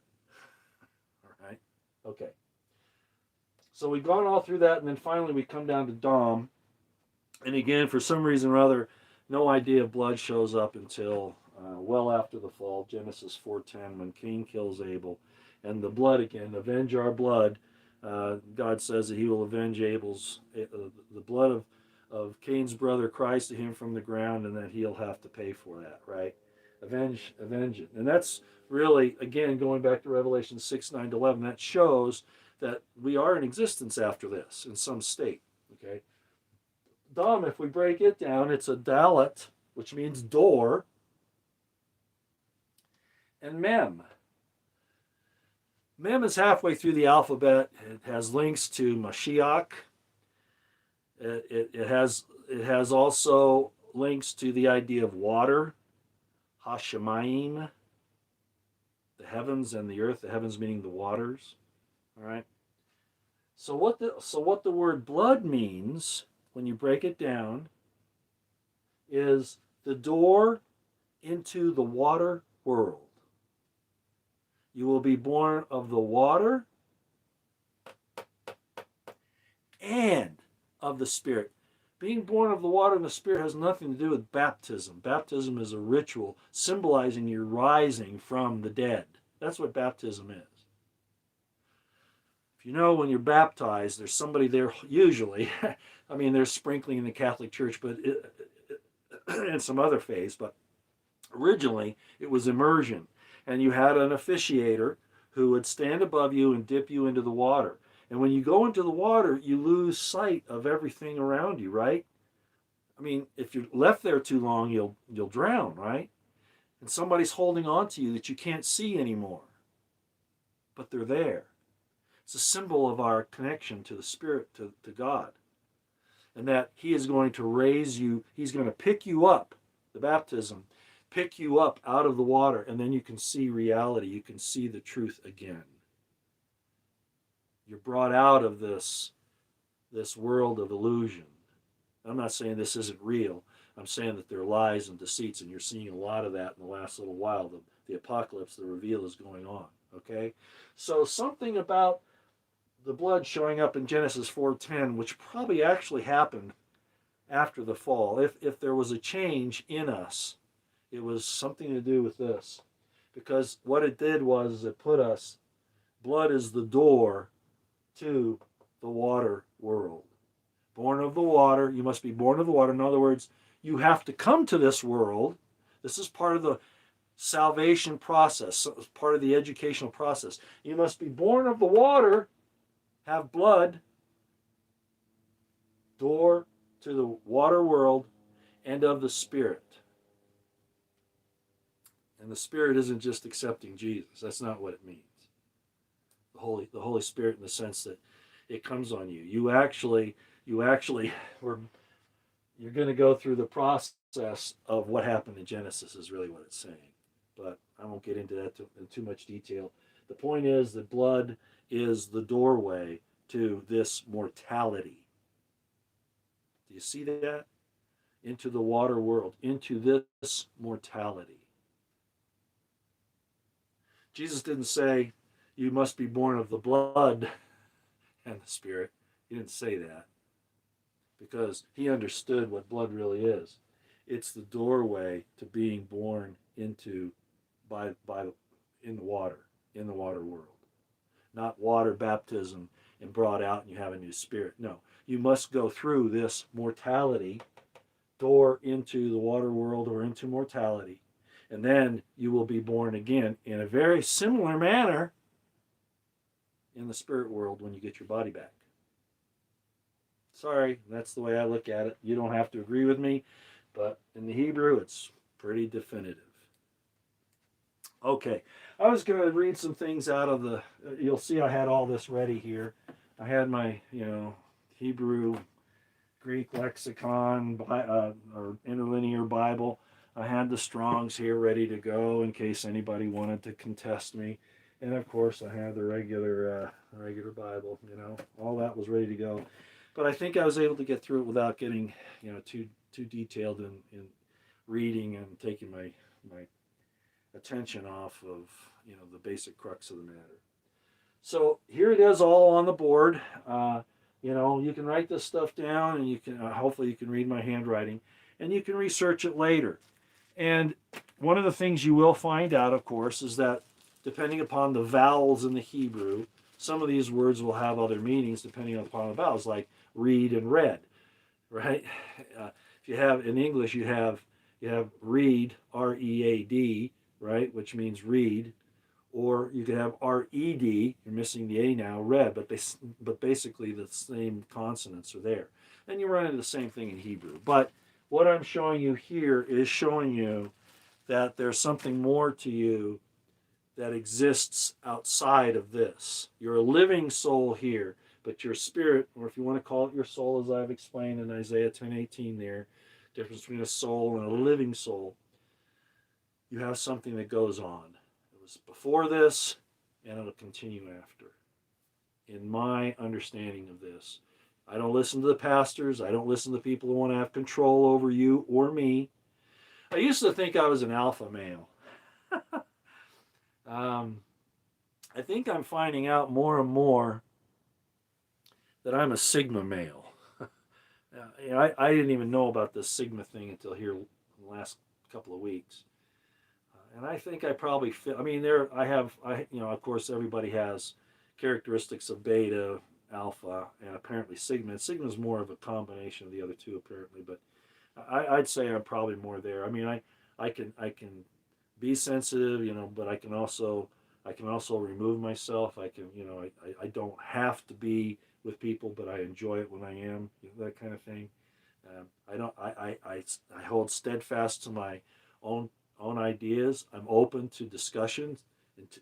All right. Okay. So we've gone all through that, and then finally we come down to Dom, and again, for some reason or other, no idea of blood shows up until well after the fall, Genesis 4:10, when Cain kills Abel, and the blood again, avenge our blood. God says that He will avenge Abel's the blood of Cain's brother cries to Him from the ground, and that He'll have to pay for that, right? Avenge it, and that's really again going back to Revelation 6:9-11. That shows that we are in existence after this in some state. Okay, Dom, if we break it down, it's a dalet, which means door, and mem. Mem is halfway through the alphabet. It has links to Mashiach. It has also links to the idea of water, Hashemayim, the heavens and the earth. The heavens meaning the waters. All right. So what the word blood means when you break it down is the door into the water world. You will be born of the water and of the Spirit. Being born of the water and the Spirit has nothing to do with baptism. Baptism is a ritual symbolizing your rising from the dead. That's what baptism is. If you know, when you're baptized, there's somebody there usually. I mean, there's sprinkling in the Catholic Church, but and some other faiths, but originally it was immersion. And you had an officiator who would stand above you and dip you into the water. And when you go into the water, you lose sight of everything around you, right? I mean, if you're left there too long, you'll drown, right? And somebody's holding on to you that you can't see anymore. But they're there. It's a symbol of our connection to the Spirit, to God. And that He is going to raise you, He's going to pick you up, the baptism, pick you up out of the water, and then you can see reality. You can see the truth again. You're brought out of this world of illusion. I'm not saying this isn't real. I'm saying that there are lies and deceits, and you're seeing a lot of that in the last little while. The apocalypse, the reveal is going on. Okay? So something about the blood showing up in Genesis 4:10, which probably actually happened after the fall. If there was a change in us, it was something to do with this. Because what it did was it put us, blood is the door to the water world. Born of the water, you must be born of the water. In other words, you have to come to this world. This is part of the salvation process, part of the educational process. You must be born of the water, have blood, door to the water world, and of the Spirit. And the Spirit isn't just accepting Jesus. That's not what it means. The Holy Spirit, in the sense that it comes on you. You're going to go through the process of what happened in Genesis is really what it's saying. But I won't get into that in too much detail. The point is that blood is the doorway to this mortality. Do you see that? Into the water world, into this mortality. Jesus didn't say, you must be born of the blood and the Spirit. He didn't say that, because He understood what blood really is. It's the doorway to being born into in the water world. Not water baptism and brought out and you have a new spirit. No, you must go through this mortality, door into the water world or into mortality, and then you will be born again in a very similar manner in the spirit world when you get your body back. Sorry, that's the way I look at it. You don't have to agree with me, but in the Hebrew, it's pretty definitive. Okay, I was going to read some things out of you'll see I had all this ready here. I had my, Hebrew, Greek lexicon, or interlinear Bible. I had the Strongs here ready to go in case anybody wanted to contest me, and of course I had the regular Bible. All that was ready to go. But I think I was able to get through it without getting, too detailed in reading and taking my attention off of, the basic crux of the matter. So here it is, all on the board. You can write this stuff down, and you can hopefully you can read my handwriting, and you can research it later. And one of the things you will find out, of course, is that depending upon the vowels in the Hebrew, some of these words will have other meanings depending upon the vowels, like read and read, right? If you have in English, you have read, R-E-A-D, right, which means read, or you can have R-E-D. You're missing the A now, read, but basically the same consonants are there, and you run into the same thing in Hebrew. But what I'm showing you here is showing you that there's something more to you that exists outside of this. You're a living soul here, but your spirit, or if you want to call it your soul, as I've explained in Isaiah 10:18 there, difference between a soul and a living soul, you have something that goes on. It was before this, and it'll continue after. In my understanding of this, I don't listen to the pastors. I don't listen to people who want to have control over you or me. I used to think I was an alpha male. I think I'm finding out more and more that I'm a sigma male. I didn't even know about this sigma thing until here in the last couple of weeks. And I think I probably fit. I mean, of course, everybody has characteristics of beta, alpha, and apparently sigma. And sigma is more of a combination of the other two, apparently. But I'd say I'm probably more there. I mean, I can be sensitive, but I can also remove myself. I can, I don't have to be with people, but I enjoy it when I am, that kind of thing. I hold steadfast to my own ideas. I'm open to discussion,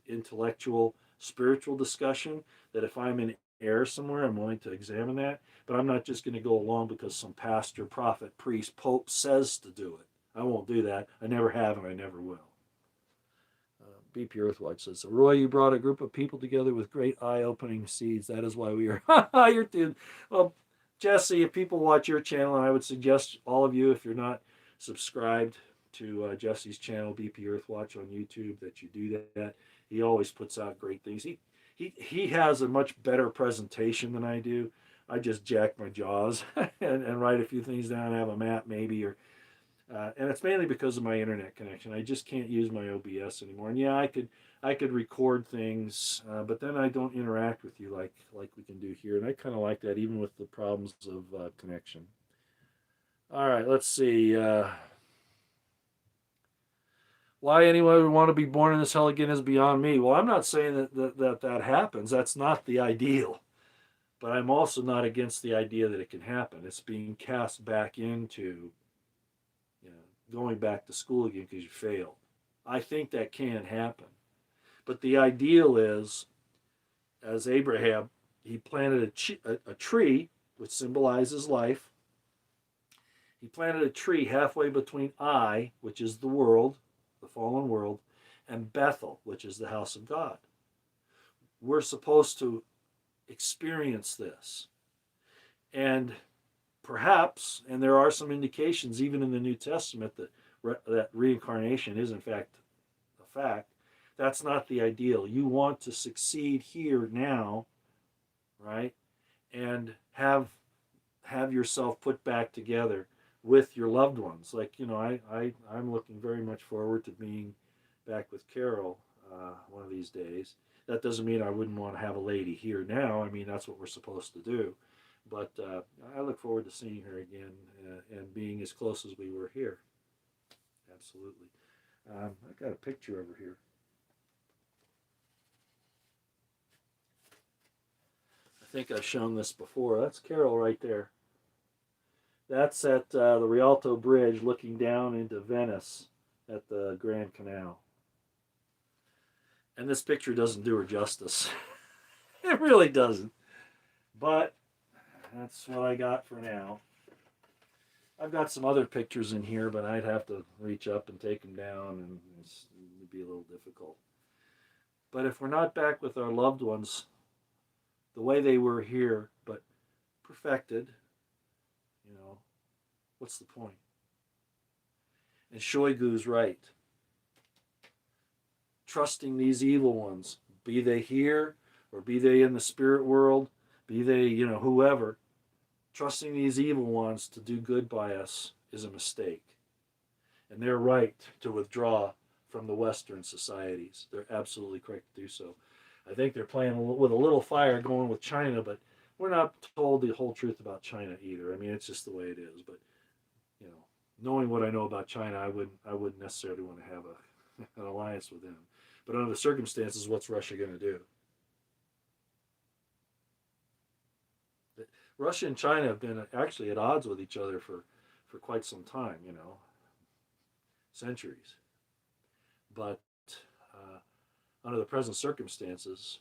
intellectual, spiritual discussion. That if I'm in error somewhere, I'm willing to examine that. But I'm not just going to go along because some pastor, prophet, priest, pope says to do it. I won't do that. I never have, and I never will. BP Earthwatch says, so Roy, you brought a group of people together with great eye-opening seeds. That is why we are. You're dude. Well, Jesse, if people watch your channel, and I would suggest all of you, if you're not subscribed to Jesse's channel, BP Earthwatch on YouTube, that you do that. He always puts out great things. He has a much better presentation than I do. I just jack my jaws and write a few things down, have a map maybe, or and it's mainly because of my internet connection. I just can't use my OBS anymore. And yeah, I could record things, but then I don't interact with you like we can do here. And I kind of like that, even with the problems of connection. All right, let's see. Why anyone would want to be born in this hell again is beyond me. Well, I'm not saying that happens. That's not the ideal. But I'm also not against the idea that it can happen. It's being cast back into going back to school again because you failed. I think that can happen. But the ideal is, as Abraham, he planted a tree, which symbolizes life. He planted a tree halfway between Ai, which is the world, the fallen world, and Bethel, which is the house of God. We're supposed to experience this. And perhaps, and there are some indications even in the New Testament that reincarnation is in fact a fact. That's not the ideal. You want to succeed here now, right? And have yourself put back together with your loved ones. Like, I'm looking very much forward to being back with Carol one of these days. That doesn't mean I wouldn't want to have a lady here now. I mean, that's what we're supposed to do. But I look forward to seeing her again and being as close as we were here. Absolutely. I've got a picture over here. I think I've shown this before. That's Carol right there. That's at the Rialto Bridge looking down into Venice at the Grand Canal. And this picture doesn't do her justice. It really doesn't. But that's what I got for now. I've got some other pictures in here, but I'd have to reach up and take them down, and it'd be a little difficult. But if we're not back with our loved ones the way they were here, but perfected, what's the point? And Shoigu's right. Trusting these evil ones, be they here or be they in the spirit world, be they, whoever, trusting these evil ones to do good by us is a mistake. And they're right to withdraw from the Western societies. They're absolutely correct to do so. I think they're playing with a little fire going with China, but we're not told the whole truth about China either. I mean, it's just the way it is. But knowing what I know about China, I wouldn't necessarily want to have an alliance with them. But under the circumstances, what's Russia going to do? Russia and China have been actually at odds with each other for quite some time, centuries. But under the present circumstances,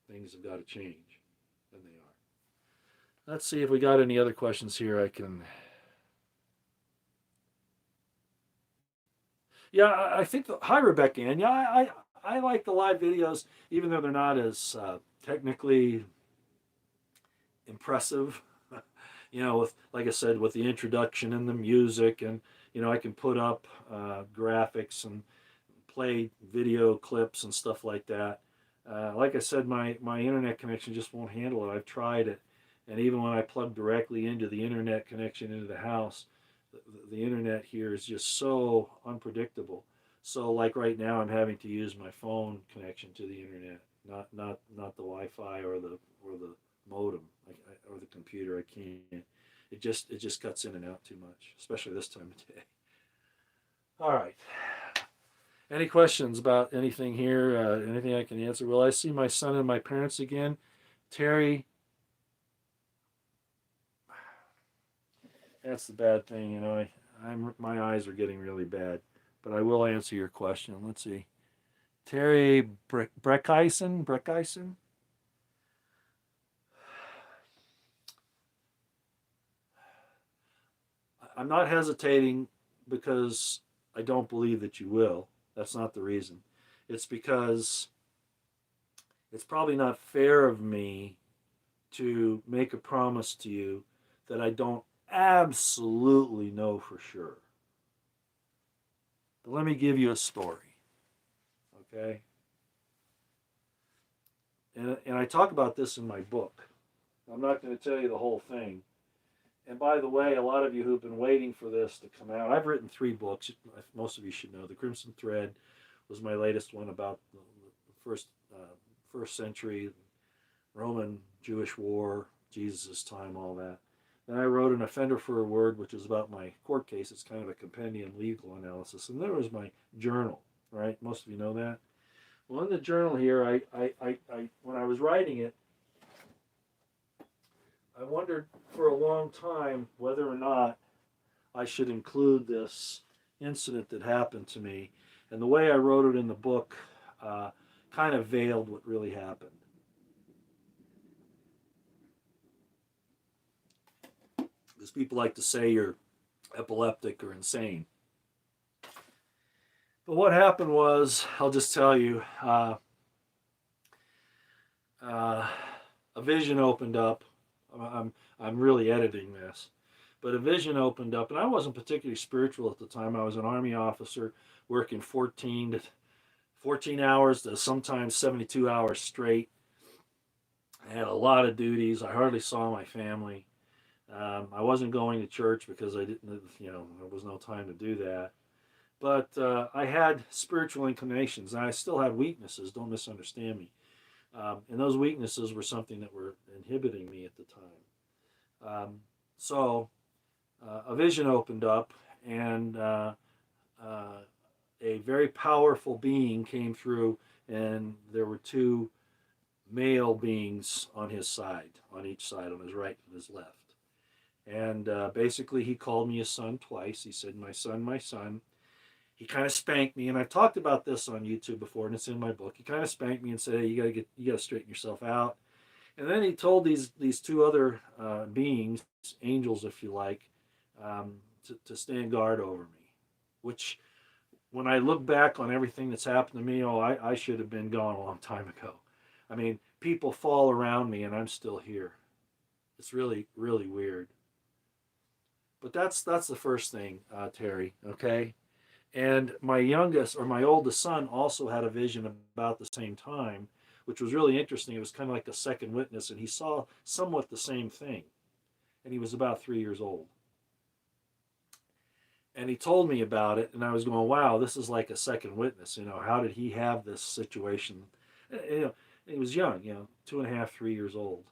things have got to change, and they are. Let's see if we got any other questions here. Yeah, I think. Hi, Rebecca Ann. Yeah, I like the live videos, even though they're not as technically impressive. With, like I said, with the introduction and the music, and I can put up graphics and play video clips and stuff like that. Like I said, my internet connection just won't handle it. I've tried it, and even when I plug directly into the internet connection into the house, the internet here is just so unpredictable. So, like right now, I'm having to use my phone connection to the internet, not the Wi-Fi or the modem or the computer. I can't. It just cuts in and out too much, especially this time of day. All right. Any questions about anything here? Anything I can answer? Will I see my son and my parents again? Terry, that's the bad thing, my eyes are getting really bad, but I will answer your question. Let's see. Terry Breckison. I'm not hesitating because I don't believe that you will. That's not the reason. It's because it's probably not fair of me to make a promise to you that I don't absolutely know for sure. But let me give you a story, okay? And I talk about this in my book. I'm not going to tell you the whole thing. And by the way, a lot of you who've been waiting for this to come out, I've written 3 books. Most of you should know. The Crimson Thread was my latest one about the first century Roman Jewish war, Jesus' time, all that. Then I wrote An Offender for a Word, which is about my court case. It's kind of a compendium legal analysis. And there was my journal, right? Most of you know that. Well, in the journal here, I when I was writing it, I wondered for a long time whether or not I should include this incident that happened to me. And the way I wrote it in the book kind of veiled what really happened. Because people like to say you're epileptic or insane. But what happened was, I'll just tell you, a vision opened up. I'm really editing this, but a vision opened up, and I wasn't particularly spiritual at the time. I was an Army officer working 14 hours to sometimes 72 hours straight. I had a lot of duties. I hardly saw my family. I wasn't going to church because I didn't, there was no time to do that. But I had spiritual inclinations, and I still had weaknesses. Don't misunderstand me. And those weaknesses were something that were inhibiting me at the time. So a vision opened up, and a very powerful being came through, and there were 2 male beings on his side, on each side, on his right and his left. And basically he called me his son twice. He said, my son, my son. He kind of spanked me, and I've talked about this on YouTube before, and it's in my book. He kind of spanked me and said, hey, you gotta straighten yourself out. And then he told these two other beings, angels, if you like, to stand guard over me. Which, when I look back on everything that's happened to me, I should have been gone a long time ago. I mean, people fall around me, and I'm still here. It's really, really weird. But that's the first thing, Terry. Okay. And my youngest or my oldest son also had a vision about the same time, which was really interesting. It was kind of like a second witness, and he saw somewhat the same thing. And he was about 3 years old. And he told me about it, and I was going, wow, this is like a second witness. How did he have this situation? He was young, 2.5, 3 years old.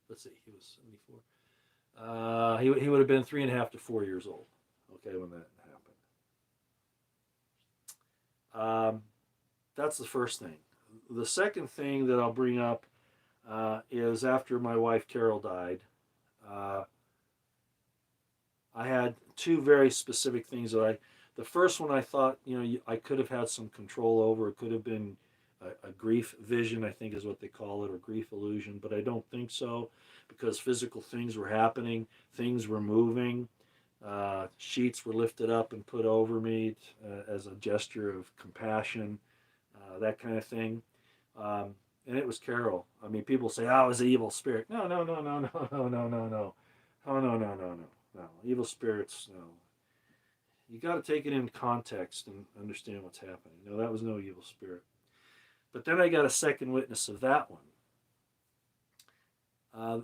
Let's see, he was 74. He would have been 3.5 to 4 years old, okay, when that happened. That's the first thing. The second thing that I'll bring up is after my wife Carol died, uh, I had two very specific things the first one I thought, I could have had some control over. It could have been a grief vision, I think is what they call it, or grief illusion, but I don't think so because physical things were happening, things were moving, sheets were lifted up and put over me as a gesture of compassion, that kind of thing. And it was Carol. I mean, people say, "Oh, it was an evil spirit." No, no, no, no, no, no, no, no, no, oh, no, no, no, no, no. Evil spirits, no. You got to take it in context and understand what's happening. No, that was no evil spirit. But then I got a second witness of that one.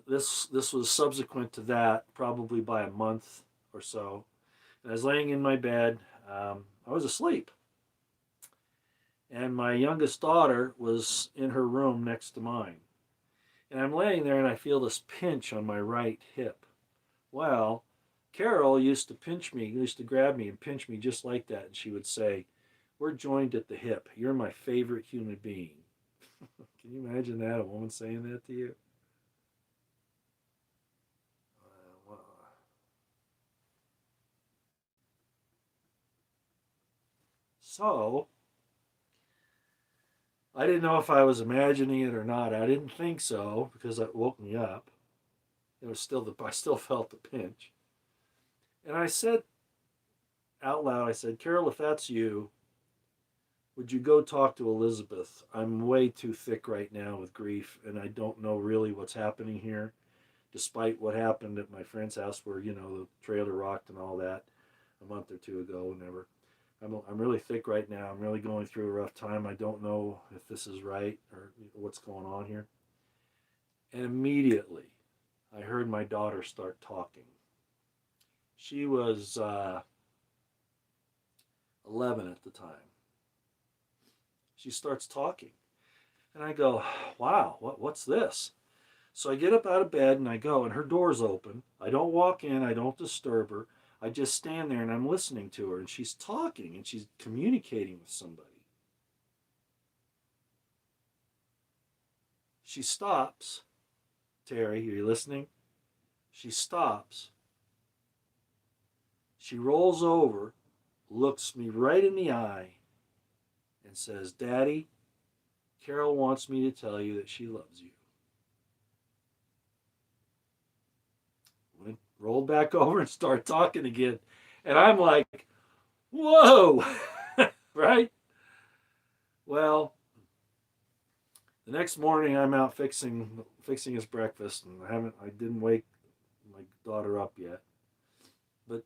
This was subsequent to that, probably by a month or so. And I was laying in my bed. I was asleep. And my youngest daughter was in her room next to mine. And I'm laying there and I feel this pinch on my right hip. Well, Carol used to used to grab me and pinch me just like that. And she would say, "We're joined at the hip. You're my favorite human being." Can you imagine that? A woman saying that to you? Well, so, I didn't know if I was imagining it or not. I didn't think so because it woke me up. It was I still felt the pinch. And I said out loud, I said, "Carol, if that's you, would you go talk to Elizabeth? I'm way too thick right now with grief, and I don't know really what's happening here, despite what happened at my friend's house where, the trailer rocked and all that a month or two ago, whenever. I'm really thick right now. I'm really going through a rough time. I don't know if this is right or what's going on here." And immediately, I heard my daughter start talking. She was 11 at the time. She starts talking. And I go, "Wow, what's this?" So I get up out of bed and I go, and her door's open. I don't walk in, I don't disturb her. I just stand there and I'm listening to her, and she's talking and she's communicating with somebody. She stops. Terry, are you listening? She stops. She rolls over, looks me right in the eye, and says, "Daddy, Carol wants me to tell you that she loves you." Rolled back over and started talking again. And I'm like, whoa, right? Well, the next morning I'm out fixing his breakfast, and I didn't wake my daughter up yet. But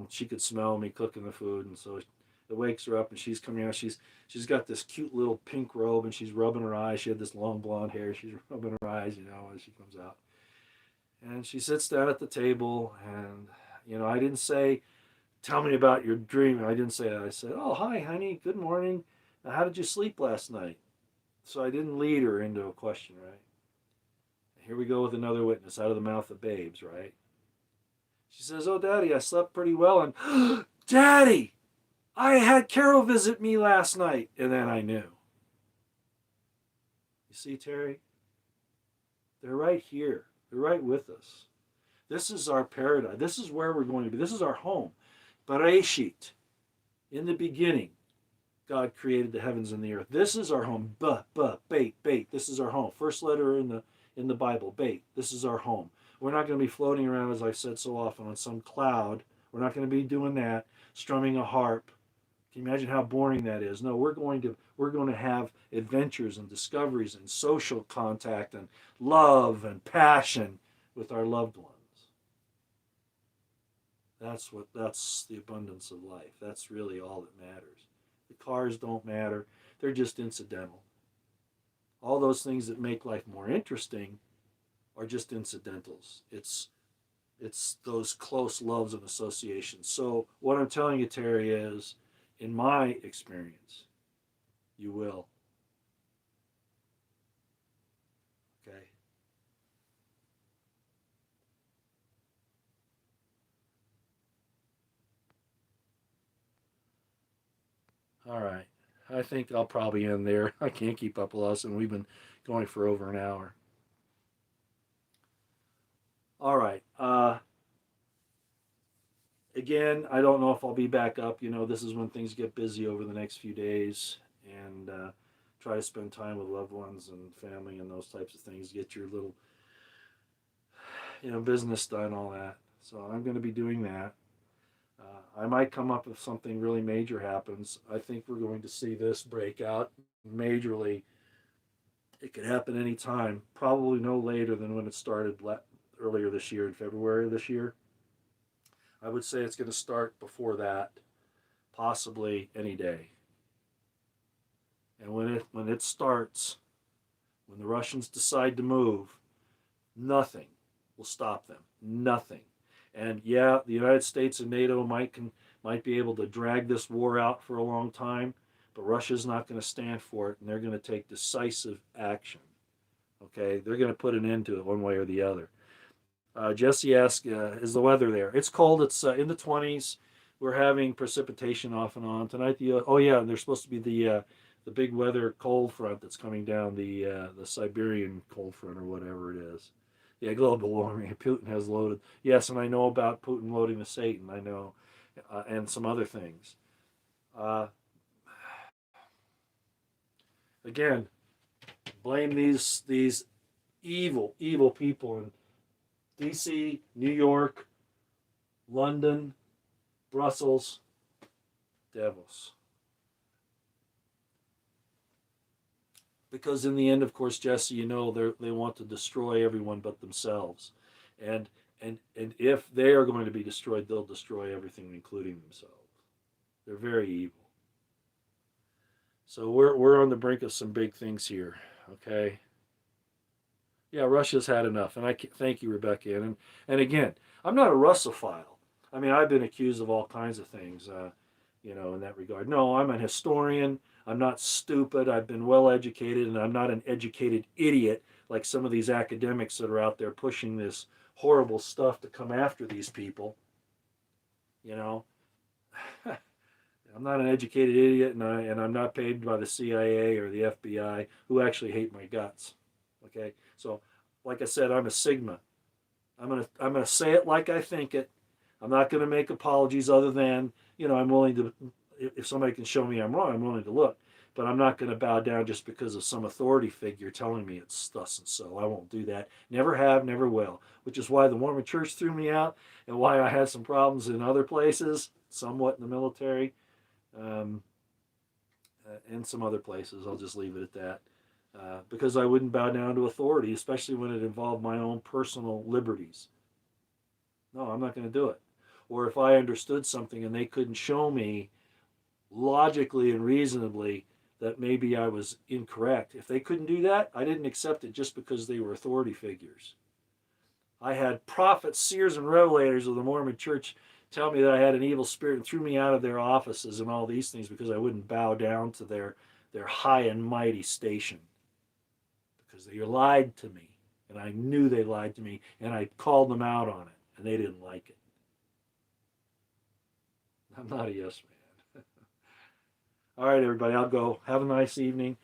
she could smell me cooking the food, and so it wakes her up, and she's coming out. She's got this cute little pink robe, and she's rubbing her eyes. She had this long blonde hair. She's rubbing her eyes, as she comes out. And she sits down at the table, and I didn't say, "Tell me about your dream." I didn't say that. I said, "Oh, hi, honey. Good morning. How did you sleep last night?" So I didn't lead her into a question, right? Here we go with another witness out of the mouth of babes, right? She says, "Oh, Daddy, I slept pretty well." And, "Daddy, I had Carol visit me last night." And then I knew. You see, Terry? They're right here. They're right with us. This is our paradise. This is where we're going to be. This is our home. Bereshit. In the beginning, God created the heavens and the earth. This is our home. Bait. This is our home. First letter in in the Bible. Bait. This is our home. We're not going to be floating around, as I've said so often, on some cloud. We're not going to be doing that, strumming a harp. Can you imagine how boring that is? No, we're going to have adventures and discoveries and social contact and love and passion with our loved ones. That's the abundance of life. That's really all that matters. The cars don't matter. They're just incidental. All those things that make life more interesting are just incidentals. It's those close loves and associations. So what I'm telling you, Terry, is in my experience, you will. Okay. All right. I think I'll probably end there. I can't keep up with us, and we've been going for over an hour. All right. Again, I don't know if I'll be back up. This is when things get busy over the next few days, and try to spend time with loved ones and family and those types of things. Get your little, business done, all that. So I'm going to be doing that. I might come up if something really major happens. I think we're going to see this break out majorly. It could happen anytime, probably no later than when it started earlier this year, in February of this year. I would say it's going to start before that, possibly any day. And when it starts, when the Russians decide to move, nothing will stop them. Nothing. And yeah, the United States and NATO might be able to drag this war out for a long time, but Russia's not going to stand for it, and they're going to take decisive action. Okay, they're going to put an end to it one way or the other. Jesse asked, "Is the weather there?" It's cold. It's in the 20s. We're having precipitation off and on tonight. Oh yeah, there's supposed to be the big weather cold front that's coming down, the Siberian cold front or whatever it is. Yeah, global warming. Putin has loaded. Yes, and I know about Putin loading the Satan. I know, and some other things. Uh, Again, blame these evil people in D.C., New York, London, Brussels, devils. Because in the end, of course, Jesse, they want to destroy everyone but themselves, and and if they are going to be destroyed, they'll destroy everything, including themselves. They're very evil. So we're on the brink of some big things here. Okay. Yeah, Russia's had enough, and thank you, Rebecca. And again, I'm not a Russophile. I mean, I've been accused of all kinds of things, in that regard. No, I'm a historian. I'm not stupid. I've been well educated, and I'm not an educated idiot like some of these academics that are out there pushing this horrible stuff to come after these people. You know, I'm not an educated idiot, and I'm not paid by the CIA or the FBI, who actually hate my guts. Okay, so like I said, I'm a Sigma. I'm gonna say it like I think it. I'm not gonna make apologies other than I'm willing to. If somebody can show me I'm wrong, I'm willing to look. But I'm not going to bow down just because of some authority figure telling me it's thus and so. I won't do that. Never have, never will. Which is why the Mormon Church threw me out, and why I had some problems in other places, somewhat in the military, um, and some other places. I'll just leave it at that. Because I wouldn't bow down to authority, especially when it involved my own personal liberties. No, I'm not going to do it. Or if I understood something and they couldn't show me logically and reasonably that maybe I was incorrect, if they couldn't do that, I didn't accept it just because they were authority figures. I had prophets, seers, and revelators of the Mormon Church tell me that I had an evil spirit and threw me out of their offices and all these things because I wouldn't bow down to their high and mighty station. Because they lied to me, and I knew they lied to me, and I called them out on it, and they didn't like it. I'm not a yes man. All right, everybody, I'll go. Have a nice evening.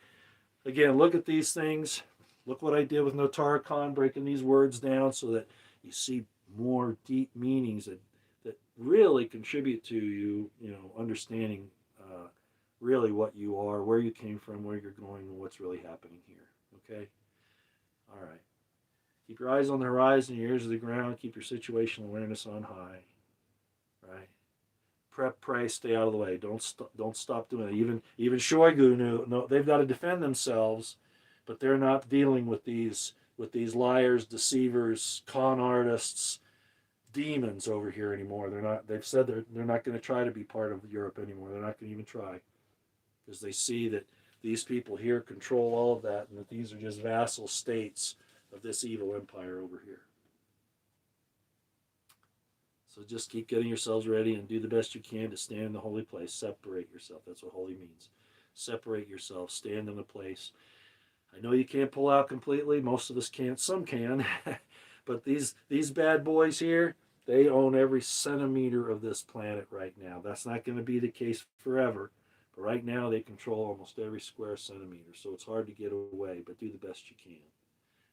Again, look at these things. Look what I did with Notar Khan, breaking these words down so that you see more deep meanings that really contribute to understanding really what you are, where you came from, where you're going, and what's really happening here. Okay? All right. Keep your eyes on the horizon, your ears to the ground. Keep your situational awareness on high. Right? Prep, pray, stay out of the way. Don't stop doing it. Even Shoigu knew. No, they've got to defend themselves, but they're not dealing with these liars, deceivers, con artists, demons over here anymore. They're not. They've said they're not going to try to be part of Europe anymore. They're not going to even try, because they see that these people here control all of that, and that these are just vassal states of this evil empire over here. So just keep getting yourselves ready and do the best you can to stand in the holy place. Separate yourself. That's what holy means. Separate yourself. Stand in a place. I know you can't pull out completely. Most of us can't. Some can. But these bad boys here, they own every centimeter of this planet right now. That's not going to be the case forever. But right now they control almost every square centimeter. So it's hard to get away, but do the best you can.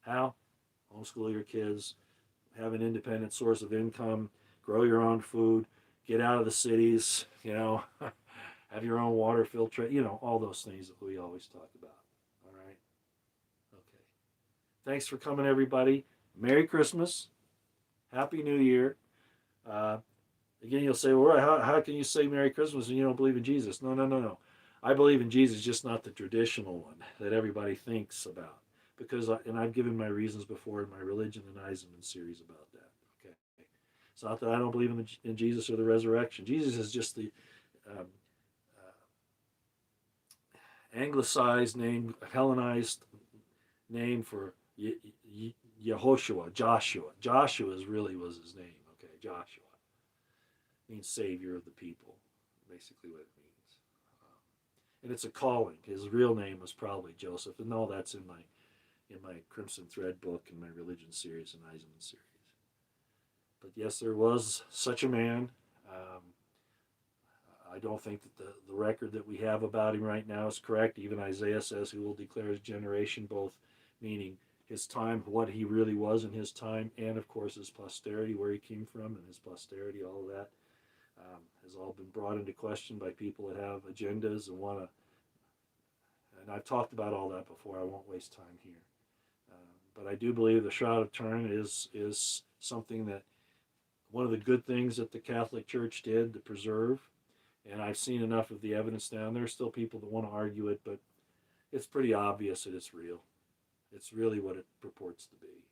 How? Homeschool your kids. Have an independent source of income. Grow your own food, get out of the cities, have your own water filter, all those things that we always talk about. All right? Okay. Thanks for coming, everybody. Merry Christmas. Happy New Year. Again, you'll say, well, how can you say Merry Christmas when you don't believe in Jesus? No. I believe in Jesus, just not the traditional one that everybody thinks about. And I've given my reasons before in my Religion and Eisenman series about that. Okay. It's not that I don't believe in Jesus or the resurrection. Jesus is just the um, anglicized name, Hellenized name for Yehoshua, Joshua. Joshua really was his name. Okay, Joshua means savior of the people. Basically, what it means. And it's a calling. His real name was probably Joseph, and all that's in my Crimson Thread book and my religion series and Eisenman series. But yes, there was such a man. I don't think that the record that we have about him right now is correct. Even Isaiah says he will declare his generation, both meaning his time, what he really was in his time, and of course his posterity, where he came from, and his posterity, all of that has all been brought into question by people that have agendas and want to. And I've talked about all that before. I won't waste time here. But I do believe the Shroud of Turin is something that one of the good things that the Catholic Church did to preserve. And I've seen enough of the evidence now. And there's still people that want to argue it, but it's pretty obvious that it's real. It's really what it purports to be.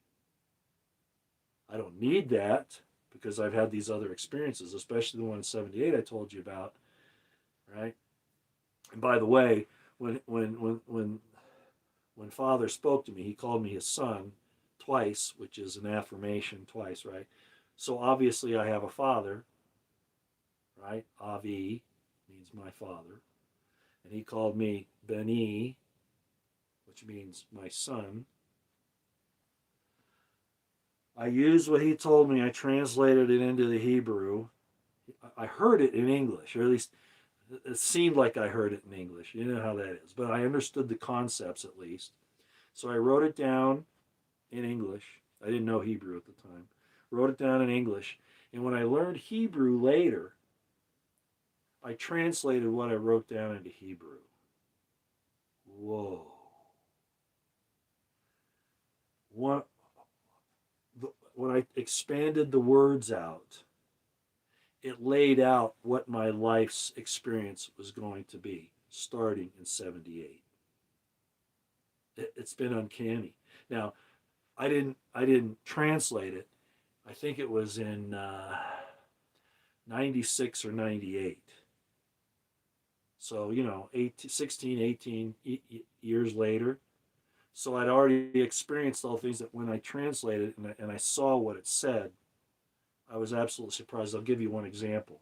I don't need that because I've had these other experiences, especially the one in '78 I told you about, right? And by the way, when Father spoke to me, he called me his son twice, which is an affirmation twice, right? So obviously I have a father, right? Avi means my father. And he called me Beni, which means my son. I used what he told me. I translated it into the Hebrew. I heard it in English, or at least it seemed like I heard it in English. You know how that is. But I understood the concepts at least. So I wrote it down in English. I didn't know Hebrew at the time. Wrote it down in English. And when I learned Hebrew later, I translated what I wrote down into Hebrew. Whoa. When I expanded the words out, it laid out what my life's experience was going to be starting in '78. It's been uncanny. Now, I didn't translate it. I think it was in '96 or '98. So, 16, 18 years later. So I'd already experienced all the things that when I translated it and I saw what it said, I was absolutely surprised. I'll give you one example.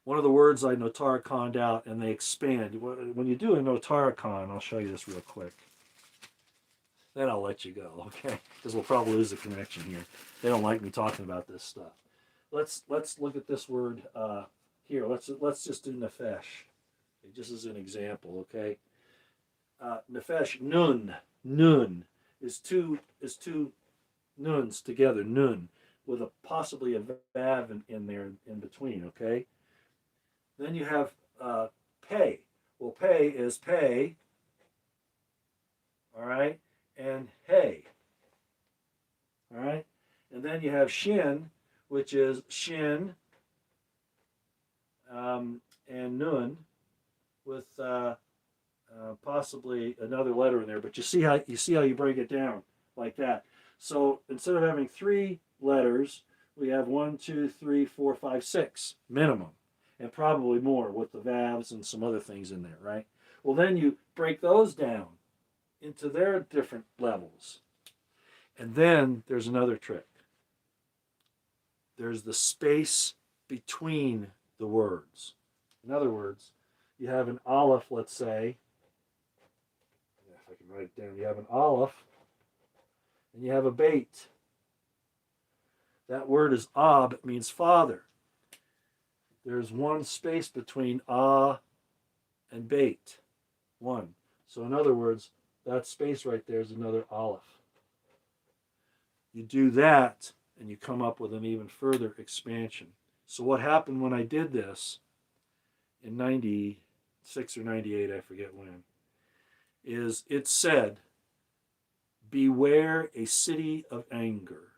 One of the words I notariconned out, and they expand. When you do a notaricon, I'll show you this real quick. Then I'll let you go, okay? Because we'll probably lose the connection here. They don't like me talking about this stuff. Let's look at this word here. Let's just do nefesh, just as an example, okay? Nefesh, nun is two nuns together, nun, with possibly a vav in there in between, okay? Then you have pay. Well, pay is pay, all right, and hey. All right? And then you have Shin, which is Shin and Nun with possibly another letter in there. But you break it down like that. So instead of having 3 letters, we have 1, 2, 3, 4, 5, 6 minimum, and probably more with the vowels and some other things in there, right? Well, then you break those down into their different levels. And then there's another trick. There's the space between the words. In other words, you have an aleph, let's say. If I can write it down, you have an aleph, and you have a bait. That word is ab, it means father. There's one space between ah and bait. One. So in other words, that space right there is another aleph. You do that, and you come up with an even further expansion. So what happened when I did this in 96 or 98, I forget when, is it said, beware a city of anger.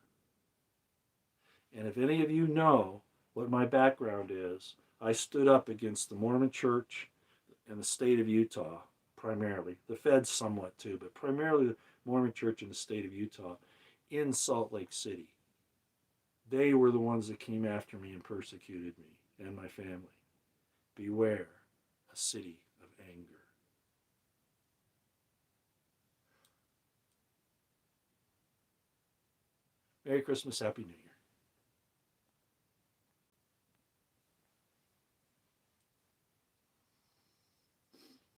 And if any of you know what my background is, I stood up against the Mormon Church and the state of Utah, primarily. The Feds somewhat too, but primarily the Mormon Church in the state of Utah in Salt Lake City. They were the ones that came after me and persecuted me and my family. Beware a city of anger. Merry Christmas, Happy New Year.